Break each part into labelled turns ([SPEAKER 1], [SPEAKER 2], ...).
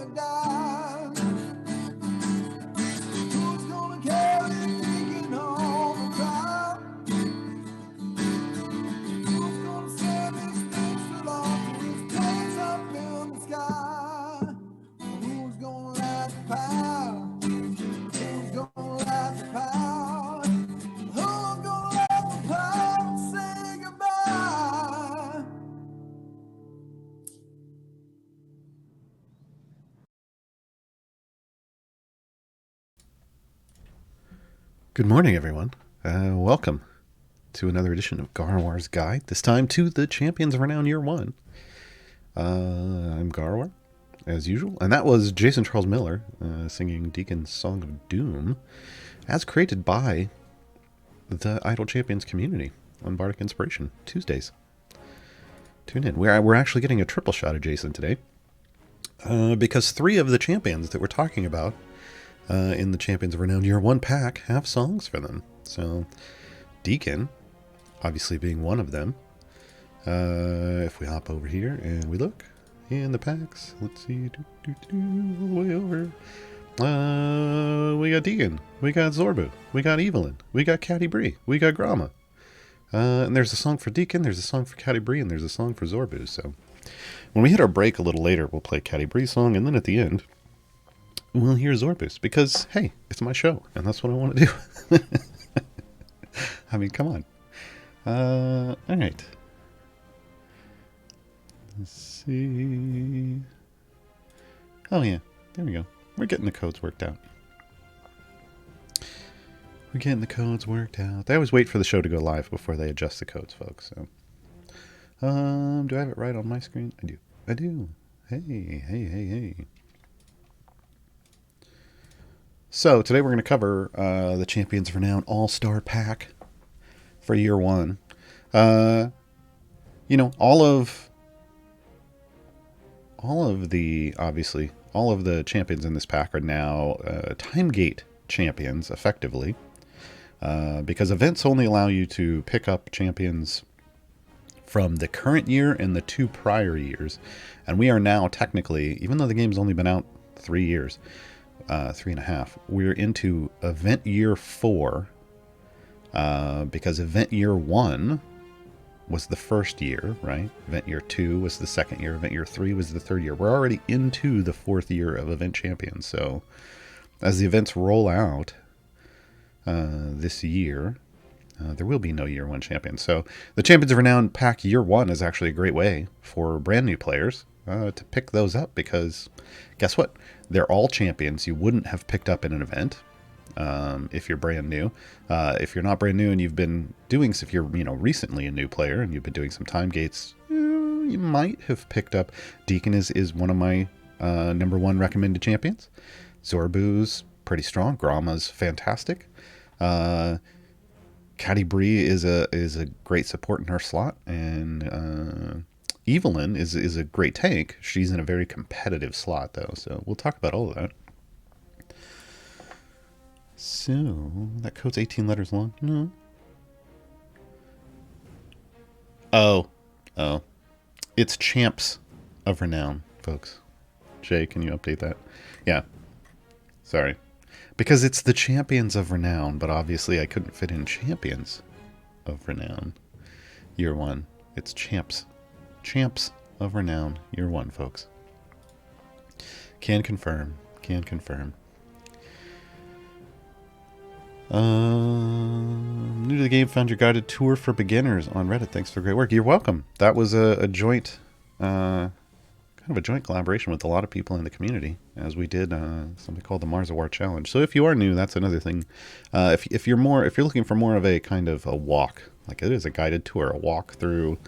[SPEAKER 1] gonna die? Who's gonna carry Deacon home the top? Who's gonna send his things along to his place up in the sky? Who's gonna light the power? Who's gonna light the power? Who's gonna light the power and say goodbye?
[SPEAKER 2] Good morning, everyone. Welcome to another edition of Gaarawarr's Guide, this time to the Champions of Renown Year 1. I'm Gaarawarr, as usual, and that was Jason Charles Miller singing Deacon's Song of Doom, as created by the Idle Champions community on Bardic Inspiration, Tuesdays. Tune in. We're actually getting a triple shot of Jason today, because 3 of the champions that we're talking about in the Champions of Renown Year 1 pack have songs for them. So, Deacon, obviously being one of them. If we hop over here and we look in the packs, let's see, all the way over. We got Deacon, we got Zorbu, we got Evelyn, we got Catty Bree, we got Grama. And there's a song for Deacon, there's a song for Catty Bree, and there's a song for Zorbu. So, when we hit our break a little later, we'll play Catty Bree's song, and then at the end, we'll hear Zorbu's, because, hey, it's my show, and that's what I want to do. I mean, come on. Alright. Let's see. Oh, yeah. There we go. We're getting the codes worked out. We're getting the codes worked out. They always wait for the show to go live before they adjust the codes, folks. So, do I have it right on my screen? I do. I do. Hey. So, today we're going to cover the Champions of Renown All-Star Pack for Year 1. All of the champions in this pack are now time gate champions, effectively, because events only allow you to pick up champions from the current year and the 2 prior years. And we are now technically, even though the game's only been out 3 years, 3.5. We're into event year 4, because event year 1 was the first year, right? Event year 2 was the second year. Event year 3 was the third year. We're already into the 4th year of event champions. So, as the events roll out this year, there will be no year 1 champion. So, the Champions of Renown pack year 1 is actually a great way for brand new players to pick those up, because guess what? They're all champions you wouldn't have picked up in an event if you're brand new. If you're not brand new and you've been doing, if you're recently a new player and you've been doing some time gates, you might have picked up. Deacon is one of my number 1 recommended champions. Zorbu's pretty strong. Grama's fantastic. Catty Bree is a great support in her slot, and Evelyn is a great tank. She's in a very competitive slot, though, so we'll talk about all of that. So, that code's 18 letters long? No. Oh. It's Champs of Renown, folks. Jay, can you update that? Yeah. Sorry. Because it's the Champions of Renown, but obviously I couldn't fit in Champions of Renown Year 1. It's Champs of Renown Year 1, folks. Can confirm. New to the game, found your guided tour for beginners on Reddit. Thanks for great work. You're welcome. That was a joint, kind of a joint collaboration with a lot of people in the community, as we did something called the Gaarawarr Challenge. So if you are new, that's another thing. If you're looking for more of a kind of a walk, like it is a guided tour, a walk through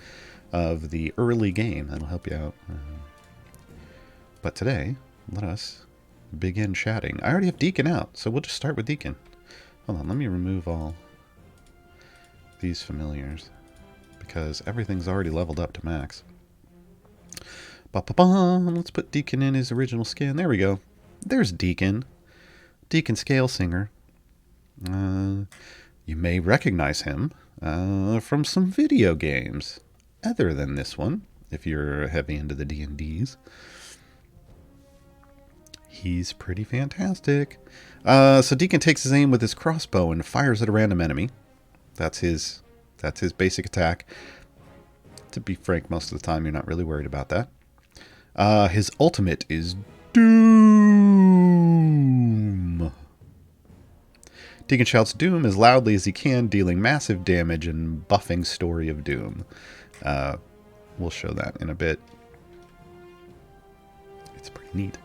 [SPEAKER 2] of the early game, that'll help you out. But today, let us begin chatting. I already have Deacon out, so we'll just start with Deacon. Hold on, let me remove all these familiars, because everything's already leveled up to max. Let's put Deacon in his original skin. There we go. There's Deacon. Deacon Scale Singer. You may recognize him from some video games, other than this one, if you're heavy into the D&Ds. He's pretty fantastic. So Deacon takes his aim with his crossbow and fires at a random enemy. That's his basic attack. To be frank, most of the time you're not really worried about that. His ultimate is Doom. Deacon shouts Doom as loudly as he can, dealing massive damage and buffing Story of Doom. We'll show that in a bit. It's pretty neat.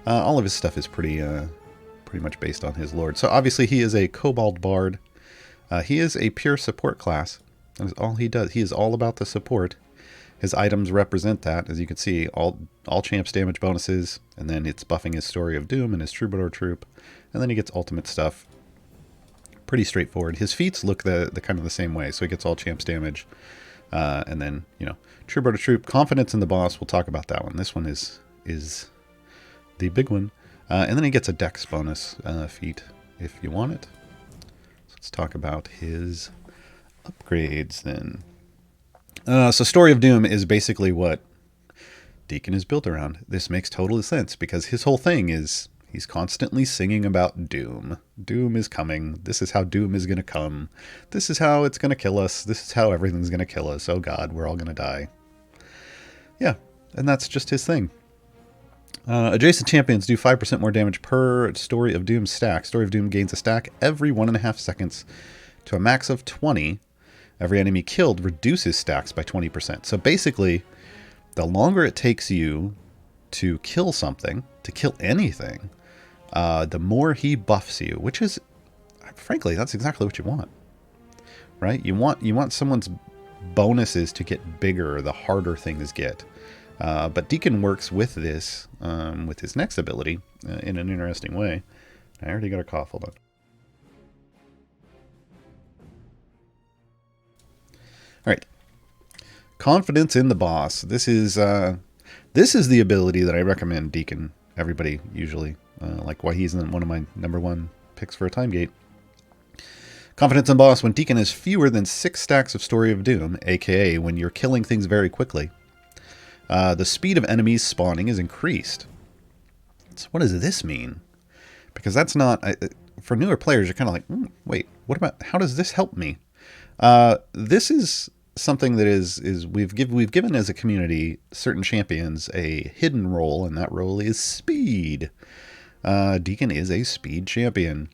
[SPEAKER 2] All of his stuff is pretty much based on his lord. So obviously he is a Kobold Bard. He is a pure support class. That is all he does. He is all about the support. His items represent that, as you can see, all champs damage bonuses, and then it's buffing his Story of Doom and his Troubadour Troop, and then he gets ultimate stuff. Pretty straightforward. His feats look the kind of the same way, so he gets all champs damage, and then, you know, Troubadour Troop, confidence in the boss. We'll talk about that one. This one is the big one, and then he gets a dex bonus feat if you want it. So let's talk about his upgrades then. So Story of Doom is basically what Deacon is built around. This makes total sense because his whole thing is he's constantly singing about Doom. Doom is coming. This is how Doom is going to come. This is how it's going to kill us. This is how everything's going to kill us. Oh God, we're all going to die. Yeah, and that's just his thing. Adjacent champions do 5% more damage per Story of Doom stack. Story of Doom gains a stack every 1.5 seconds to a max of 20. Every enemy killed reduces stacks by 20%. So basically, the longer it takes you to kill something, to kill anything, the more he buffs you, which is, frankly, that's exactly what you want, right? You want someone's bonuses to get bigger the harder things get. But Deacon works with this, with his next ability, in an interesting way. I already got a cough, hold on. All right, confidence in the boss. This is the ability that I recommend Deacon. Everybody usually like why he's one of my #1 picks for a time gate. Confidence in boss. When Deacon has fewer than 6 stacks of Story of Doom, aka when you're killing things very quickly, the speed of enemies spawning is increased. So what does this mean? Because that's not for newer players. You're kind of like, wait, what about? How does this help me? This is something that we've given as a community certain champions a hidden role, and that role is speed. Deacon is a speed champion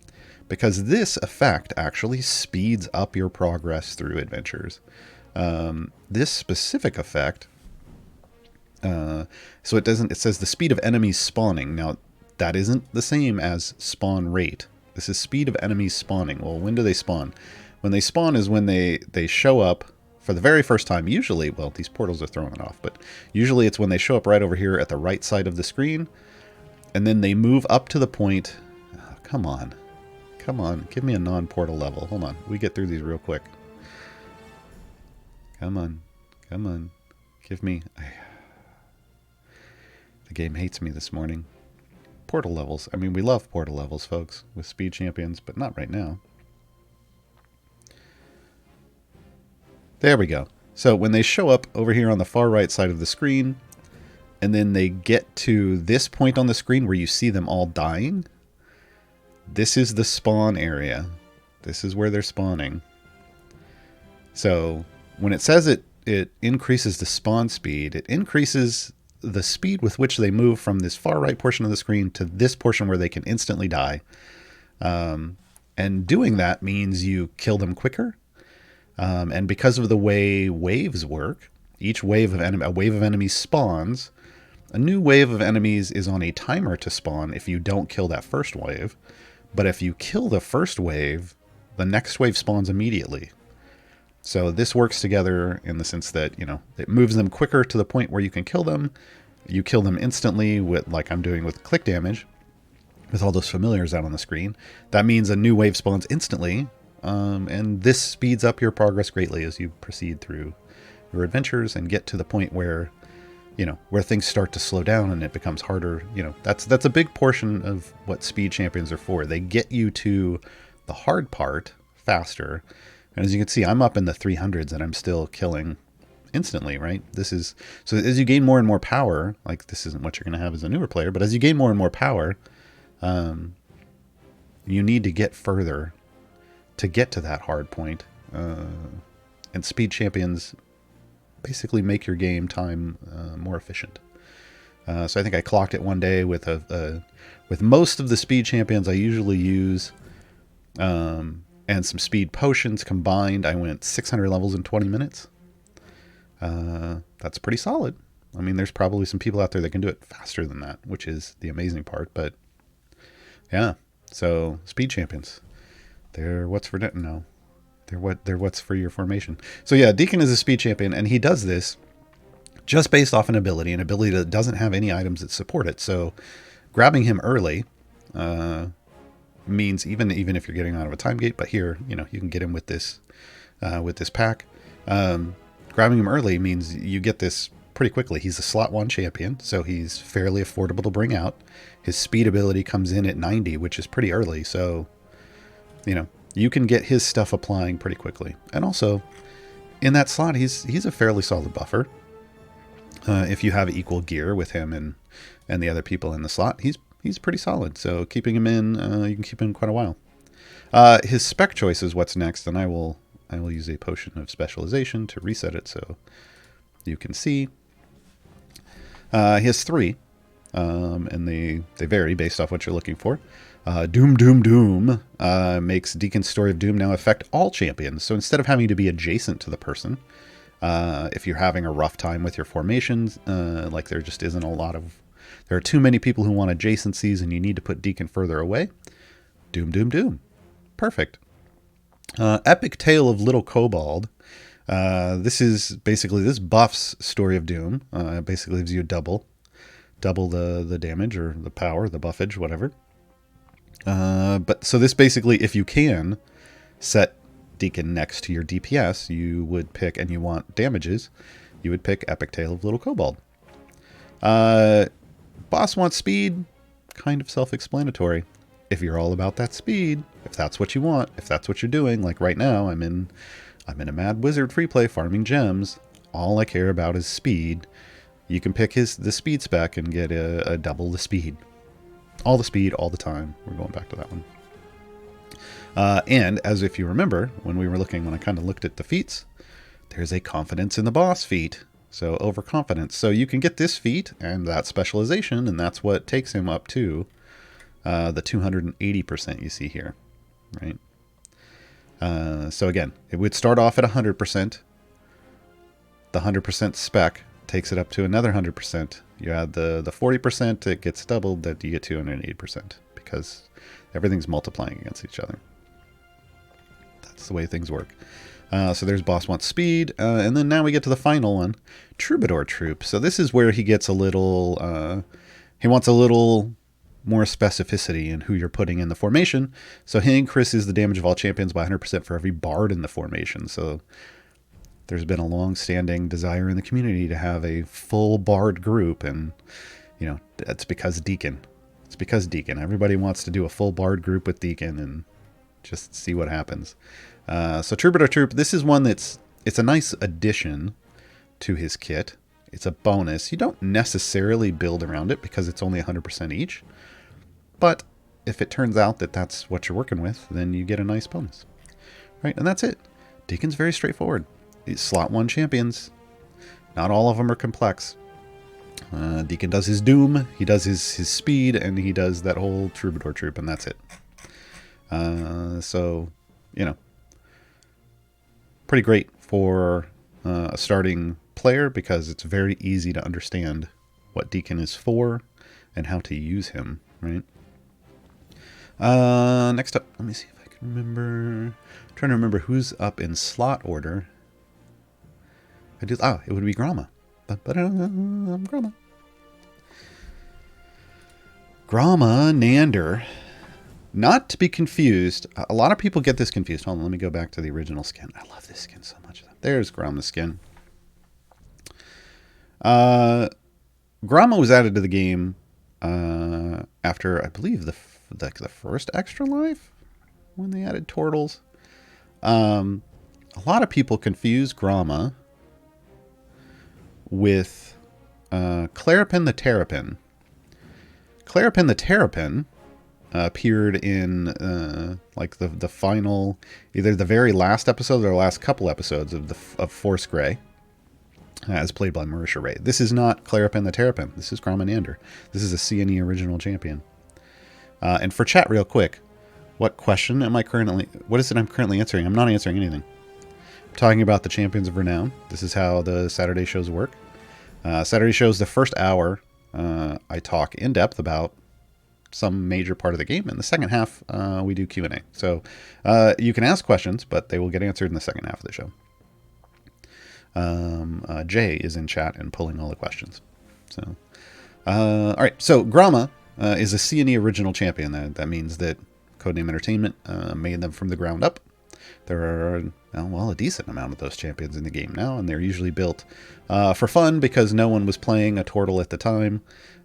[SPEAKER 2] because this effect actually speeds up your progress through adventures. This specific effect, so it says the speed of enemies spawning. Now that isn't the same as spawn rate. This is speed of enemies spawning. Well, when do they spawn? When they spawn is when they show up for the very first time. Usually, well, these portals are throwing it off, but usually it's when they show up right over here at the right side of the screen, and then they move up to the point. Oh, come on, give me a non-portal level. Hold on, we get through these real quick. Come on, give me. The game hates me this morning. Portal levels. I mean, we love portal levels, folks, with speed champions, but not right now. There we go. So when they show up over here on the far right side of the screen, and then they get to this point on the screen where you see them all dying, this is the spawn area. This is where they're spawning. So when it says it increases the spawn speed, it increases the speed with which they move from this far right portion of the screen to this portion where they can instantly die. And doing that means you kill them quicker. And because of the way waves work, each wave of a wave of enemies spawns. A new wave of enemies is on a timer to spawn if you don't kill that first wave. But if you kill the first wave, the next wave spawns immediately. So this works together in the sense that, you know, it moves them quicker to the point where you can kill them. You kill them instantly with, like I'm doing with click damage, with all those familiars out on the screen. That means a new wave spawns instantly. And this speeds up your progress greatly as you proceed through your adventures and get to the point where, you know, where things start to slow down and it becomes harder. You know, that's a big portion of what speed champions are for. They get you to the hard part faster. And as you can see, I'm up in the 300s and I'm still killing instantly, right? This is so as you gain more and more power, like this isn't what you're going to have as a newer player, but as you gain more and more power, you need to get further to get to that hard point. And speed champions basically make your game time more efficient. So I think I clocked it one day with with most of the speed champions I usually use, and some speed potions combined. I went 600 levels in 20 minutes. That's pretty solid. I mean, there's probably some people out there that can do it faster than that, which is the amazing part. But yeah, so speed champions, they're what's for no, they're what's for your formation. So yeah, Deacon is a speed champion, and he does this just based off an ability that doesn't have any items that support it. So grabbing him early means even if you're getting out of a time gate, but here, you can get him with this pack. Grabbing him early means you get this pretty quickly. He's a slot 1 champion, so he's fairly affordable to bring out. His speed ability comes in at 90, which is pretty early, so you can get his stuff applying pretty quickly. And also, in that slot, he's a fairly solid buffer. If you have equal gear with him and the other people in the slot, he's pretty solid. So keeping him in, you can keep him quite a while. His spec choice is what's next, and I will use a potion of specialization to reset it so you can see. He has 3, and they vary based off what you're looking for. Doom, Doom, Doom makes Deacon's Story of Doom now affect all champions. So instead of having to be adjacent to the person, if you're having a rough time with your formations, like there just isn't there are too many people who want adjacencies and you need to put Deacon further away, Doom, Doom, Doom. Perfect. Epic Tale of Little Kobold. This buffs Story of Doom. It basically gives you double the damage or the power, the buffage, whatever. But so this basically, if you can set Deacon next to your DPS, you would pick, and you want damages, you would pick Epic Tale of Little Kobold. Boss wants speed, kind of self-explanatory. If you're all about that speed, if that's what you want, if that's what you're doing, like right now, I'm in a Mad Wizard free play farming gems. All I care about is speed. You can pick the speed spec and get a double the speed. All the speed, all the time. We're going back to that one. And as if you remember, when I kind of looked at the feats, there's a confidence in the boss feat. So overconfidence. So you can get this feat and that specialization, and that's what takes him up to the 280% you see here, right? So again, it would start off at 100%. The 100% spec takes it up to another 100%. You add the 40%, it gets doubled, that you get 280% because everything's multiplying against each other. That's the way things work. So there's Boss Wants Speed, and then now we get to the final one, Troubadour Troop. So this is where he gets a little, he wants a little more specificity in who you're putting in the formation. So he increases the damage of all champions by 100% for every bard in the formation. So there's been a long-standing desire in the community to have a full bard group, and that's because Deacon. It's because Deacon. Everybody wants to do a full bard group with Deacon and just see what happens. So Troubadour Troop, this is one it's a nice addition to his kit. It's a bonus. You don't necessarily build around it because it's only 100% each. But if it turns out that that's what you're working with, then you get a nice bonus. Right, and that's it. Deacon's very straightforward. These slot 1 champions. Not all of them are complex. Deacon does his Doom, he does his speed, and he does that whole Troubadour Troop, and that's it. So, pretty great for a starting player because it's very easy to understand what Deacon is for and how to use him, right? Next up, let me see if I can remember. I'm trying to remember who's up in slot order. It would be Gromma. Gromma. Gromma Nander. Not to be confused. A lot of people get this confused. Hold on, let me go back to the original skin. I love this skin so much. There's Gromma's skin. Gromma was added to the game after, I believe, the first Extra Life, when they added turtles. A lot of people confuse Gromma with Clarapin the Terrapin. Clarapin the Terrapin appeared in like the final, either the very last episode or the last couple episodes of Force Grey, as played by Marisha Ray. This is not Clarapin the Terrapin. This is Gromanander. This is a CNE original champion. And for chat, real quick, what question am I currently? What is it I'm currently answering? I'm not answering anything. I'm talking about the Champions of Renown. This is how the Saturday shows work. Saturday shows, the first hour, I talk in depth about some major part of the game. In the second half, we do Q&A. So you can ask questions, but they will get answered in the second half of the show. Jay is in chat and pulling all the questions. So, all right. So Gromma is a CNE original champion. That means that Codename Entertainment made them from the ground up. There are, well, a decent amount of those champions in the game now, and they're usually built for fun because no one was playing a Tortle at the time,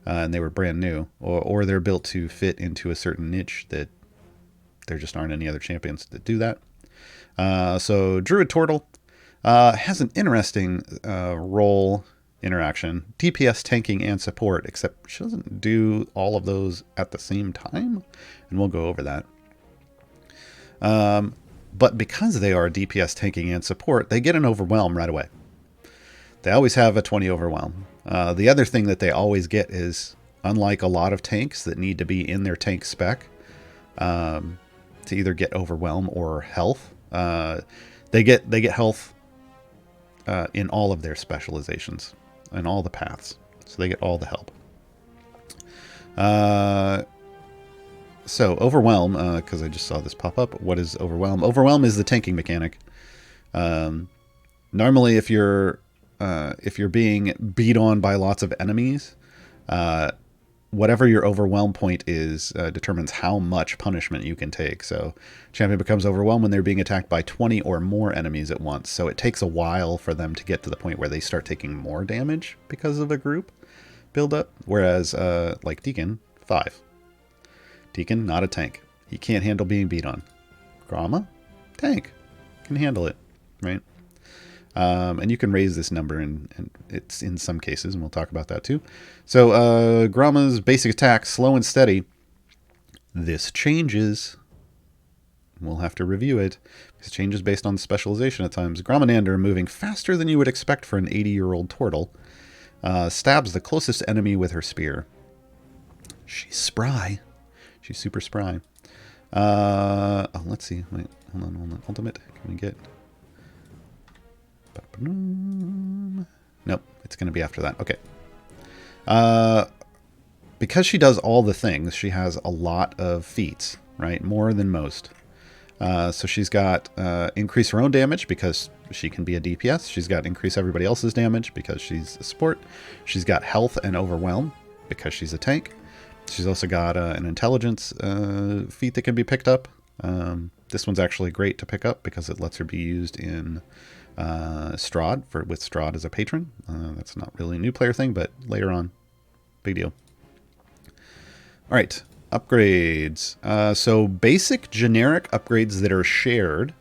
[SPEAKER 2] and they were brand new, or they're built to fit into a certain niche that there just aren't any other champions that do that. So Druid Tortle has an interesting role interaction, DPS, tanking, and support, except she doesn't do all of those at the same time, and we'll go over that. But because they are DPS, tanking, and support, they get an overwhelm right away. They always have a 20 overwhelm. The other thing that they always get is, unlike a lot of tanks that need to be in their tank spec to either get overwhelm or health, they get health in all of their specializations and all the paths, so they get all the help. So Overwhelm, because I just saw this pop up. What is Overwhelm? Overwhelm is the tanking mechanic. Normally, if you're being beat on by lots of enemies, whatever your overwhelm point is determines how much punishment you can take. So champion becomes overwhelmed when they're being attacked by 20 or more enemies at once. So it takes a while for them to get to the point where they start taking more damage because of a group buildup. Whereas like Deacon, 5. Deacon, not a tank. He can't handle being beat on. Gromma, tank. Can handle it, right? And you can raise this number, and it's in some cases, and we'll talk about that too. So Gromma's basic attack, slow and steady. This changes. We'll have to review it. This changes based on specialization at times. Gromanander, moving faster than you would expect for an 80-year-old Tortle, stabs the closest enemy with her spear. She's spry. She's super spry. Let's see. Wait, hold on. Ultimate. Can we get... Nope. It's going to be after that. Okay. Because she does all the things, she has a lot of feats, right? More than most. So she's got increase her own damage because she can be a DPS. She's got increase everybody else's damage because she's a support. She's got health and overwhelm because she's a tank. She's also got an intelligence feat that can be picked up. This one's actually great to pick up because it lets her be used in Strahd, with Strahd as a patron. That's not really a new player thing, but later on, big deal. All right, upgrades. So basic generic upgrades that are shared,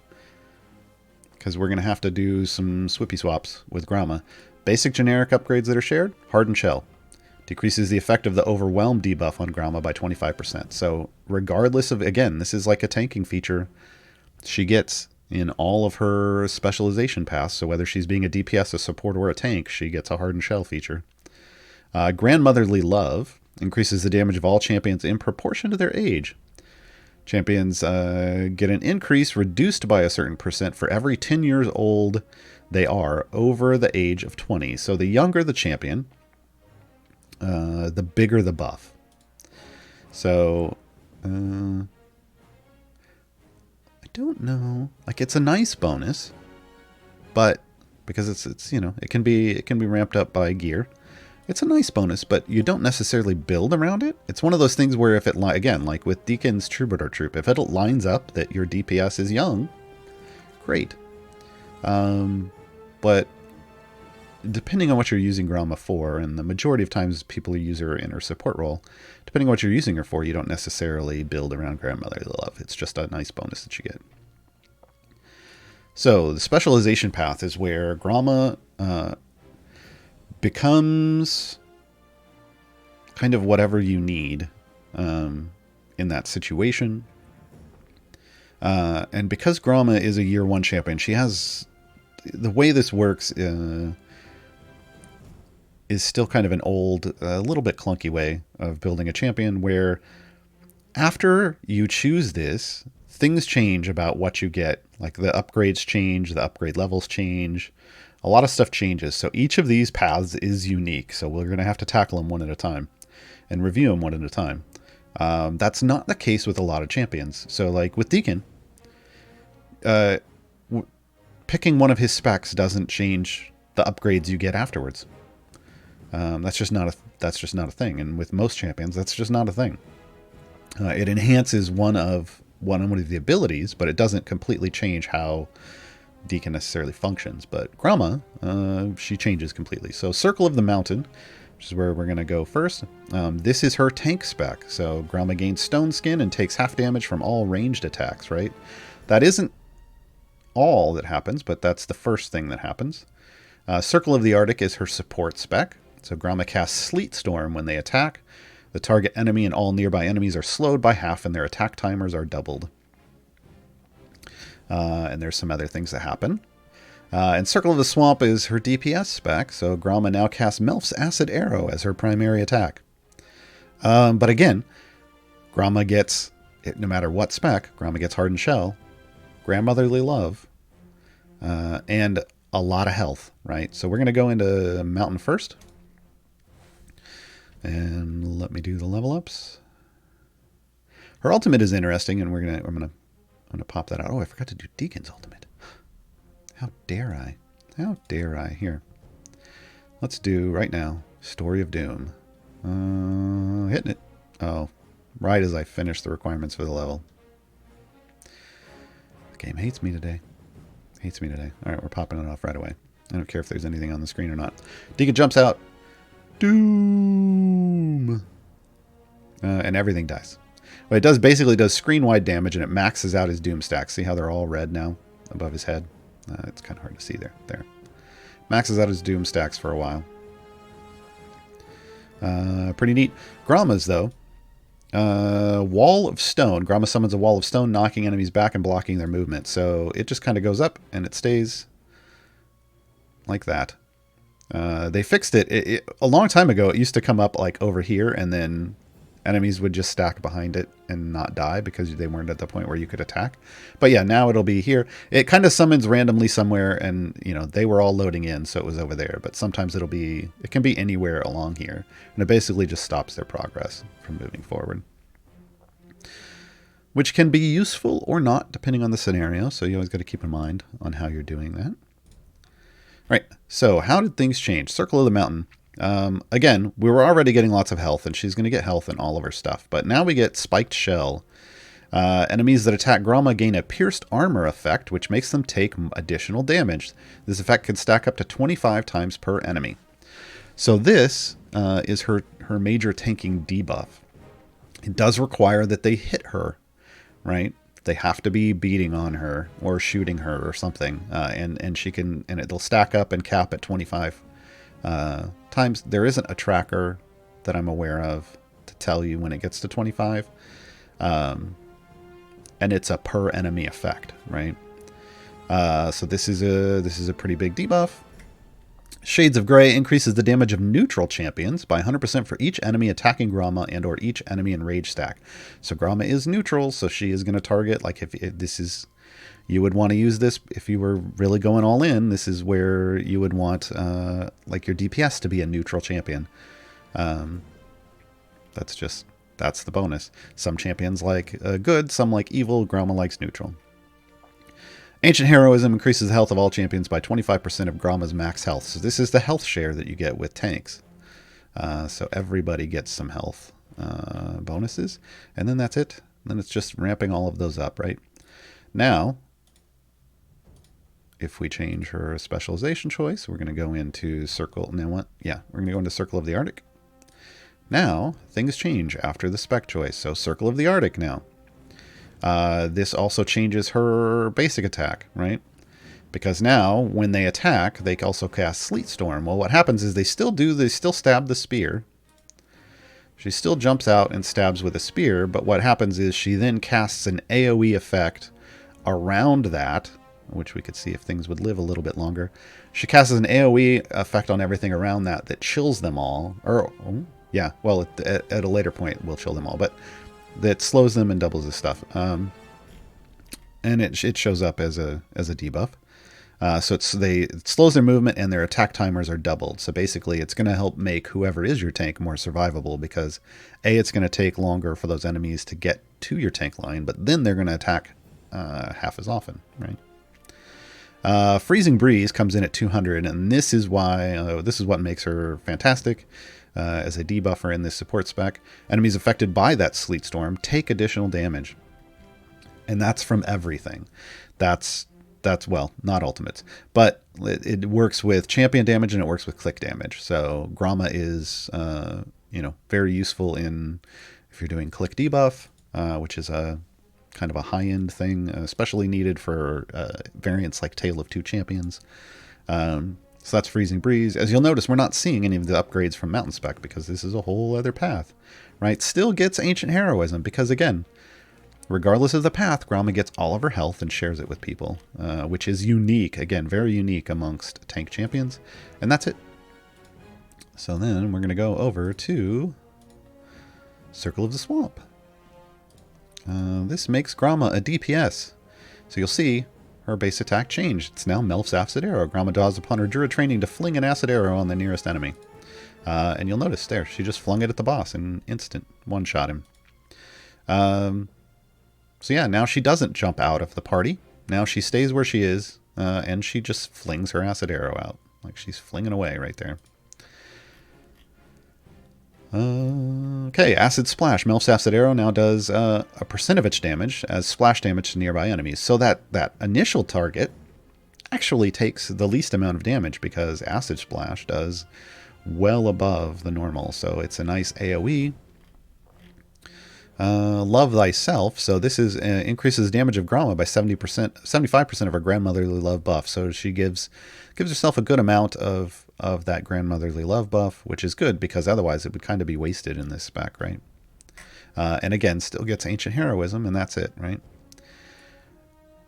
[SPEAKER 2] because we're going to have to do some swippy swaps with Gromma. Basic generic upgrades that are shared, Hardened Shell. Decreases the effect of the Overwhelm debuff on Gromma by 25%. So regardless of, again, this is like a tanking feature she gets in all of her specialization paths. So whether she's being a DPS, a support, or a tank, she gets a Hardened Shell feature. Grandmotherly Love increases the damage of all champions in proportion to their age. Champions get an increase reduced by a certain percent for every 10 years old they are over the age of 20. So the younger the champion, the bigger the buff. So, I don't know. Like, it's a nice bonus, but because it's it can be ramped up by gear. It's a nice bonus, but you don't necessarily build around it. It's one of those things where if it again, like with Deacon's Troubadour Troop, if it lines up that your DPS is young, great. But depending on what you're using Gromma for, and the majority of times people use her in her support role, depending on what you're using her for, you don't necessarily build around Grandmotherly Love. It's just a nice bonus that you get. So the specialization path is where Gromma becomes kind of whatever you need in that situation. And because Gromma is a year 1 champion, she has... The way this works is still kind of an old, a little bit clunky way of building a champion, where after you choose this, things change about what you get. Like the upgrades change, the upgrade levels change. A lot of stuff changes. So each of these paths is unique. So we're going to have to tackle them one at a time and review them one at a time. That's not the case with a lot of champions. So like with Deacon, picking one of his specs doesn't change the upgrades you get afterwards. That's just not a thing. And with most champions, that's just not a thing. It enhances one of the abilities, but it doesn't completely change how Deacon necessarily functions. But Gromma, she changes completely. So Circle of the Mountain, which is where we're going to go first. This is her tank spec. So Gromma gains Stone Skin and takes half damage from all ranged attacks, right? That isn't all that happens, but that's the first thing that happens. Circle of the Arctic is her support spec. So Gromma casts Sleet Storm when they attack. The target enemy and all nearby enemies are slowed by half and their attack timers are doubled. And there's some other things that happen. And Circle of the Swamp is her DPS spec. So Gromma now casts Melf's Acid Arrow as her primary attack. But again, Gromma gets, no matter what spec, Gromma gets Hardened Shell, Grandmotherly Love, and a lot of health, right? So we're going to go into Mountain first. And let me do the level ups. Her ultimate is interesting, and I'm gonna pop that out. Oh, I forgot to do Deacon's ultimate. How dare I? How dare I? Here. Let's do right now Story of Doom. Hitting it. Oh, right as I finish the requirements for the level. The game hates me today. Hates me today. All right, we're popping it off right away. I don't care if there's anything on the screen or not. Deacon jumps out. Doom. And everything dies. What it does basically does screen-wide damage, and it maxes out his Doom stacks. See how they're all red now above his head? It's kind of hard to see there. There. Maxes out his Doom stacks for a while. Pretty neat. Gromma's, though. Wall of Stone. Gromma summons a Wall of Stone, knocking enemies back and blocking their movement. So it just kind of goes up, and it stays like that. They fixed it. A long time ago. It used to come up like over here, and then enemies would just stack behind it and not die because they weren't at the point where you could attack. But yeah, now it'll be here. It kind of summons randomly somewhere, and they were all loading in, so it was over there. But sometimes it can be anywhere along here, and it basically just stops their progress from moving forward, which can be useful or not depending on the scenario. So you always got to keep in mind on how you're doing that. All right, so how did things change? Circle of the Mountain. Again, we were already getting lots of health, and she's going to get health in all of her stuff. But now we get Spiked Shell. Enemies that attack Gromma gain a Pierced Armor effect, which makes them take additional damage. This effect can stack up to 25 times per enemy. So this is her major tanking debuff. It does require that they hit her, right? They have to be beating on her or shooting her or something, and it'll stack up and cap at 25 times. There isn't a tracker that I'm aware of to tell you when it gets to 25, and it's a per enemy effect, right? So this is a pretty big debuff. Shades of Grey increases the damage of neutral champions by 100% for each enemy attacking Gromma and or each enemy in rage stack. So Gromma is neutral, so she is going to target, like if this is, you would want to use this if you were really going all in. This is where you would want like your DPS to be a neutral champion. That's the bonus. Some champions like good, some like evil. Gromma likes neutral. Ancient Heroism increases the health of all champions by 25% of Gromma's max health. So this is the health share that you get with tanks. So everybody gets some health bonuses. And then that's it. Then it's just ramping all of those up, right? Now, if we change her specialization choice, we're going to go into Circle. Now what? Yeah, we're going to go into Circle of the Arctic. Now, things change after the spec choice. So Circle of the Arctic now. This also changes her basic attack, right? Because now, when they attack, they also cast Sleet Storm. Well, what happens is they still stab the spear. She still jumps out and stabs with a spear, but what happens is she then casts an AoE effect around that, which we could see if things would live a little bit longer. She casts an AoE effect on everything around that chills them all. Yeah, well, at a later point, we'll chill them all, but that slows them and doubles the stuff. And it shows up as a debuff. So it slows their movement and their attack timers are doubled. So basically, it's going to help make whoever is your tank more survivable because it's going to take longer for those enemies to get to your tank line, but then they're going to attack half as often, right? Freezing Breeze comes in at 200, and this is what makes her fantastic as a debuffer in this support spec. Enemies affected by that Sleet Storm take additional damage, and that's from everything. That's well, not ultimates, but it works with champion damage and it works with click damage. So Gromma is very useful if you're doing click debuff, which is a kind of a high-end thing, especially needed for variants like Tale of Two Champions. So that's Freezing Breeze. As you'll notice, we're not seeing any of the upgrades from Mountain Spec because this is a whole other path, right? Still gets Ancient Heroism because, again, regardless of the path, Gromma gets all of her health and shares it with people, which is unique. Again, very unique amongst tank champions. And that's it. So then we're going to go over to Circle of the Swamp. This makes Gromma a DPS. So you'll see her base attack changed. It's now Melf's Acid Arrow. Gromma draws upon her Druid training to fling an Acid Arrow on the nearest enemy. And you'll notice there, she just flung it at the boss and instant one-shot him. So yeah, now she doesn't jump out of the party. Now she stays where she is, and she just flings her Acid Arrow out. Like she's flinging away right there. Okay, Acid Splash. Melf's Acid Arrow now does a percent of its damage as splash damage to nearby enemies. So that initial target actually takes the least amount of damage because Acid Splash does well above the normal. So it's a nice AoE. Love Thyself. So this is increases damage of Gromma by 75% of her grandmotherly love buff. So she gives herself a good amount of that grandmotherly love buff, which is good because otherwise it would kind of be wasted in this spec, right? And again, still gets Ancient Heroism, and that's it, right?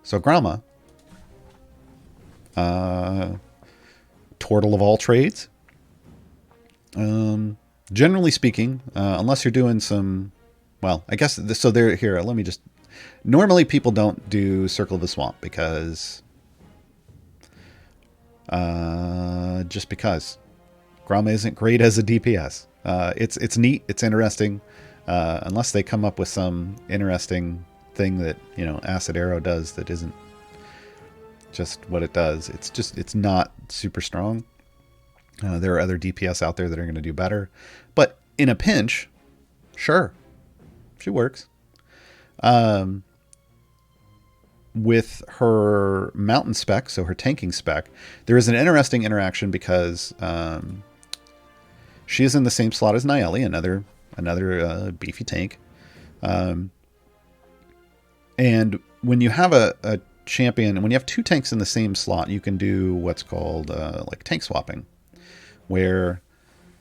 [SPEAKER 2] So Gromma, Turtle of all trades. Generally speaking, unless you're doing some. Well, I guess, so there, here, let me just, normally people don't do Circle of the Swamp because, just because Gromma isn't great as a DPS. It's neat, it's interesting, unless they come up with some interesting thing that, Acid Arrow does that isn't just what it does. It's not super strong. There are other DPS out there that are going to do better, but in a pinch, sure. She works. With her mountain spec, so her tanking spec, there is an interesting interaction because she is in the same slot as Nayeli, another beefy tank. And when you have a champion, when you have two tanks in the same slot, you can do what's called like tank swapping, where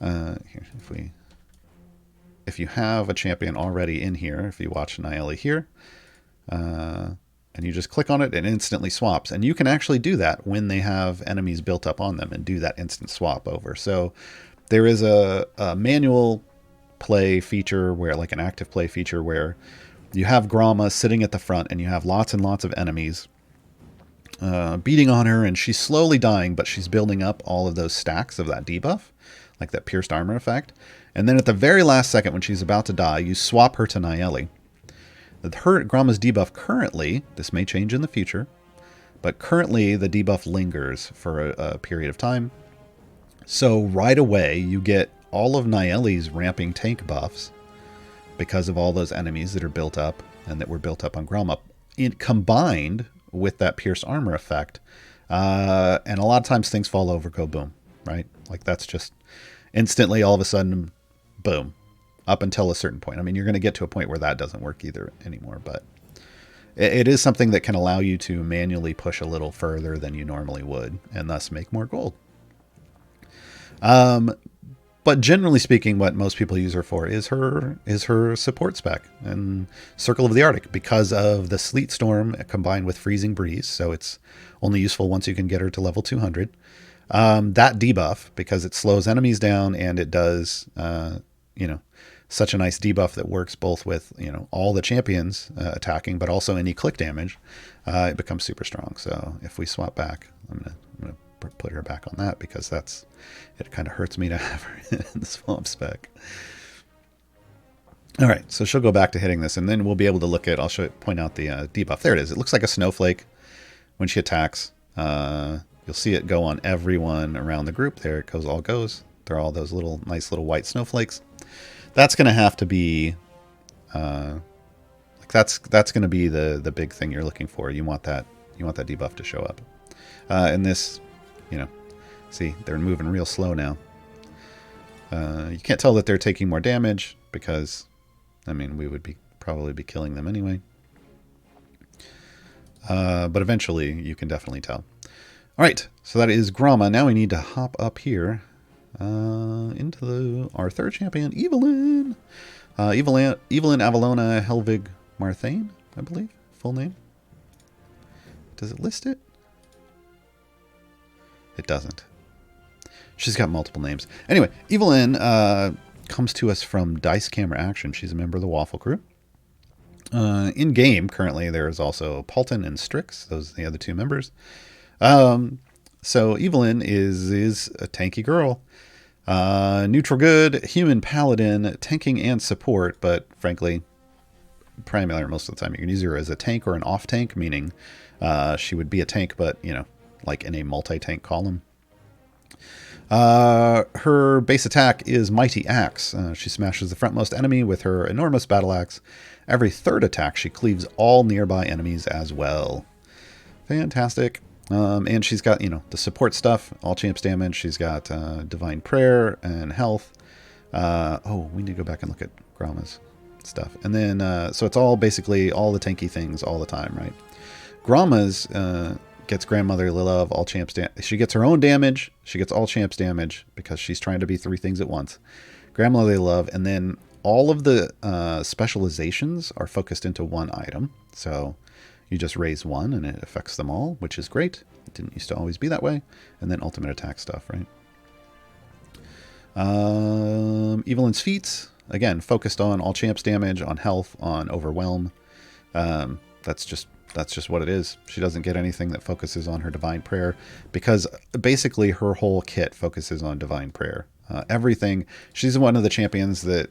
[SPEAKER 2] here, if you have a champion already in here, if you watch Nayeli here, and you just click on it, it instantly swaps. And you can actually do that when they have enemies built up on them and do that instant swap over. So there is a manual play feature where, like an active play feature, where you have Gromma sitting at the front and you have lots and lots of enemies beating on her, and she's slowly dying, but she's building up all of those stacks of that debuff, like that pierced armor effect. And then at the very last second, when she's about to die, you swap her to Nayeli. Gromma's debuff currently, this may change in the future, but currently the debuff lingers for a period of time. So right away, you get all of Nayeli's ramping tank buffs because of all those enemies that are built up and that were built up on Gromma, combined with that pierced armor effect. And a lot of times things fall over, go boom, right? Like that's just instantly all of a sudden, boom, up until a certain point. I mean, you're going to get to a point where that doesn't work either anymore, but it is something that can allow you to manually push a little further than you normally would, and thus make more gold. But generally speaking, what most people use her for is her support spec and Circle of the Arctic, because of the Sleet Storm combined with Freezing Breeze. So it's only useful once you can get her to level 200. That debuff, because it slows enemies down, and it does, such a nice debuff that works both with, all the champions attacking, but also any click damage. It becomes super strong. So if we swap back, I'm gonna put her back on that, because it kind of hurts me to have her in the swamp spec. All right, so she'll go back to hitting this, and then we'll be able to look at, point out the debuff. There it is. It looks like a snowflake when she attacks. You'll see it go on everyone around the group. There it all goes. They're all those nice little white snowflakes. That's going to have to be, that's going to be the big thing you're looking for. You want that debuff to show up. And this, see, they're moving real slow now. You can't tell that they're taking more damage because, we would probably be killing them anyway. But eventually you can definitely tell. All right, so that is Gromma. Now we need to hop up here into our third champion, Evelyn. Evelyn Avalona Helvig Marthane, I believe, full name. Does it list it? It doesn't. She's got multiple names. Anyway, Evelyn comes to us from Dice Camera Action. She's a member of the Waffle Crew. In game, currently, there's also Paulton and Strix. Those are the other two members. So Evelyn is a tanky girl. Neutral good, human paladin, tanking and support, but frankly, primarily most of the time you can use her as a tank or an off tank, meaning she would be a tank, but like in a multi-tank column. Her base attack is Mighty Axe. She smashes the frontmost enemy with her enormous battle axe. Every third attack, she cleaves all nearby enemies as well. Fantastic. And she's got, the support stuff, all champs damage. She's got Divine Prayer and health. We need to go back and look at Gromma's stuff. And then, so it's all basically all the tanky things all the time, right? Gromma's gets Grandmotherly Love, all champs damage. She gets her own damage. She gets all champs damage because she's trying to be three things at once. Grandmotherly Love, and then all of the specializations are focused into one item. So you just raise one and it affects them all, which is great. It didn't used to always be that way. And then ultimate attack stuff, right? Evelyn's feats, again, focused on all champs damage, on health, on overwhelm. That's just what it is. She doesn't get anything that focuses on her divine prayer, because basically her whole kit focuses on divine prayer. Everything. She's one of the champions that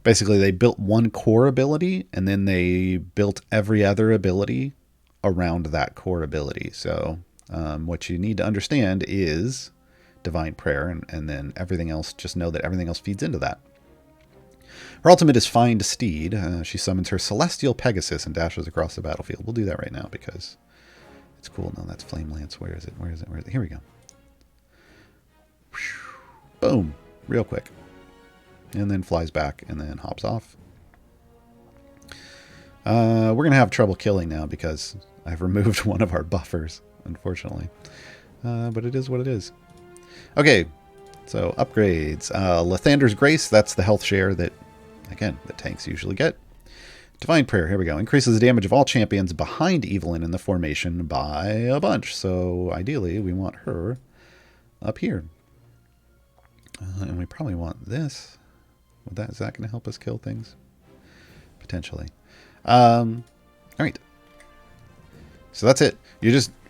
[SPEAKER 2] basically they built one core ability and then they built every other ability around that core ability. So what you need to understand is divine prayer, and then everything else, just know that everything else feeds into that. Her ultimate is Find Steed. She summons her Celestial Pegasus and dashes across the battlefield. We'll do that right now because it's cool. No, that's Flame Lance. Where is it? Here we go. Boom. Real quick. And then flies back and then hops off. We're going to have trouble killing now because I've removed one of our buffers, unfortunately. But it is what it is. Okay, so upgrades. Lathander's Grace, that's the health share that, again, the tanks usually get. Divine Prayer, here we go. Increases the damage of all champions behind Evelyn in the formation by a bunch. So ideally, we want her up here. And we probably want this. Is that going to help us kill things? Potentially. All right. So that's it.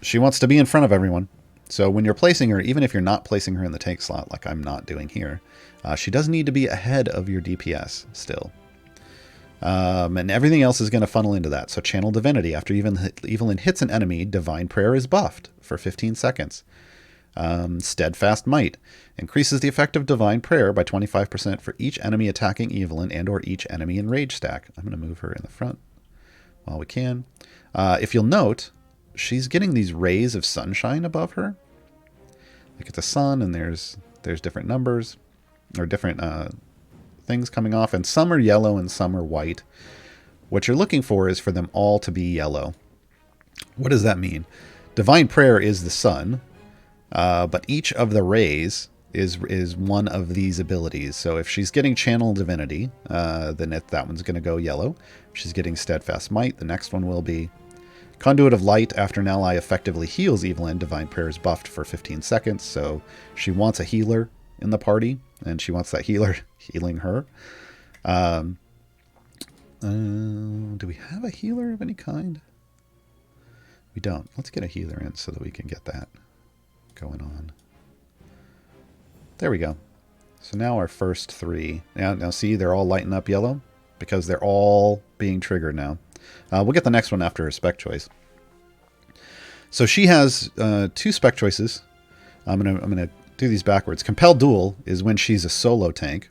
[SPEAKER 2] She wants to be in front of everyone. So when you're placing her, even if you're not placing her in the tank slot, like I'm not doing here, she does need to be ahead of your DPS still. And everything else is going to funnel into that. So Channel Divinity. After Evelyn hits an enemy, Divine Prayer is buffed for 15 seconds. Steadfast Might increases the effect of Divine Prayer by 25% for each enemy attacking Evelyn and or each enemy in rage stack. I'm going to move her in the front while we can. If you'll note, she's getting these rays of sunshine above her. Look at the sun, and there's different numbers or different things coming off, and some are yellow and some are white. what you're looking for is for them all to be yellow. What does that mean? Divine Prayer is the sun, but each of the rays is one of these abilities. So if she's getting Channel Divinity, then that one's going to go yellow. If she's getting Steadfast Might, the next one will be Conduit of Light. After an ally effectively heals Evelyn, Divine Prayer is buffed for 15 seconds. So she wants a healer in the party, and she wants that healer healing her. Do we have a healer of any kind? We don't. Let's get a healer in so that we can get that going on. There we go. So now our first three. Now see, they're all lighting up yellow because they're all being triggered now. We'll get the next one after her spec choice. So she has 2 spec choices. I'm gonna do these backwards. Compelled Duel is when she's a solo tank.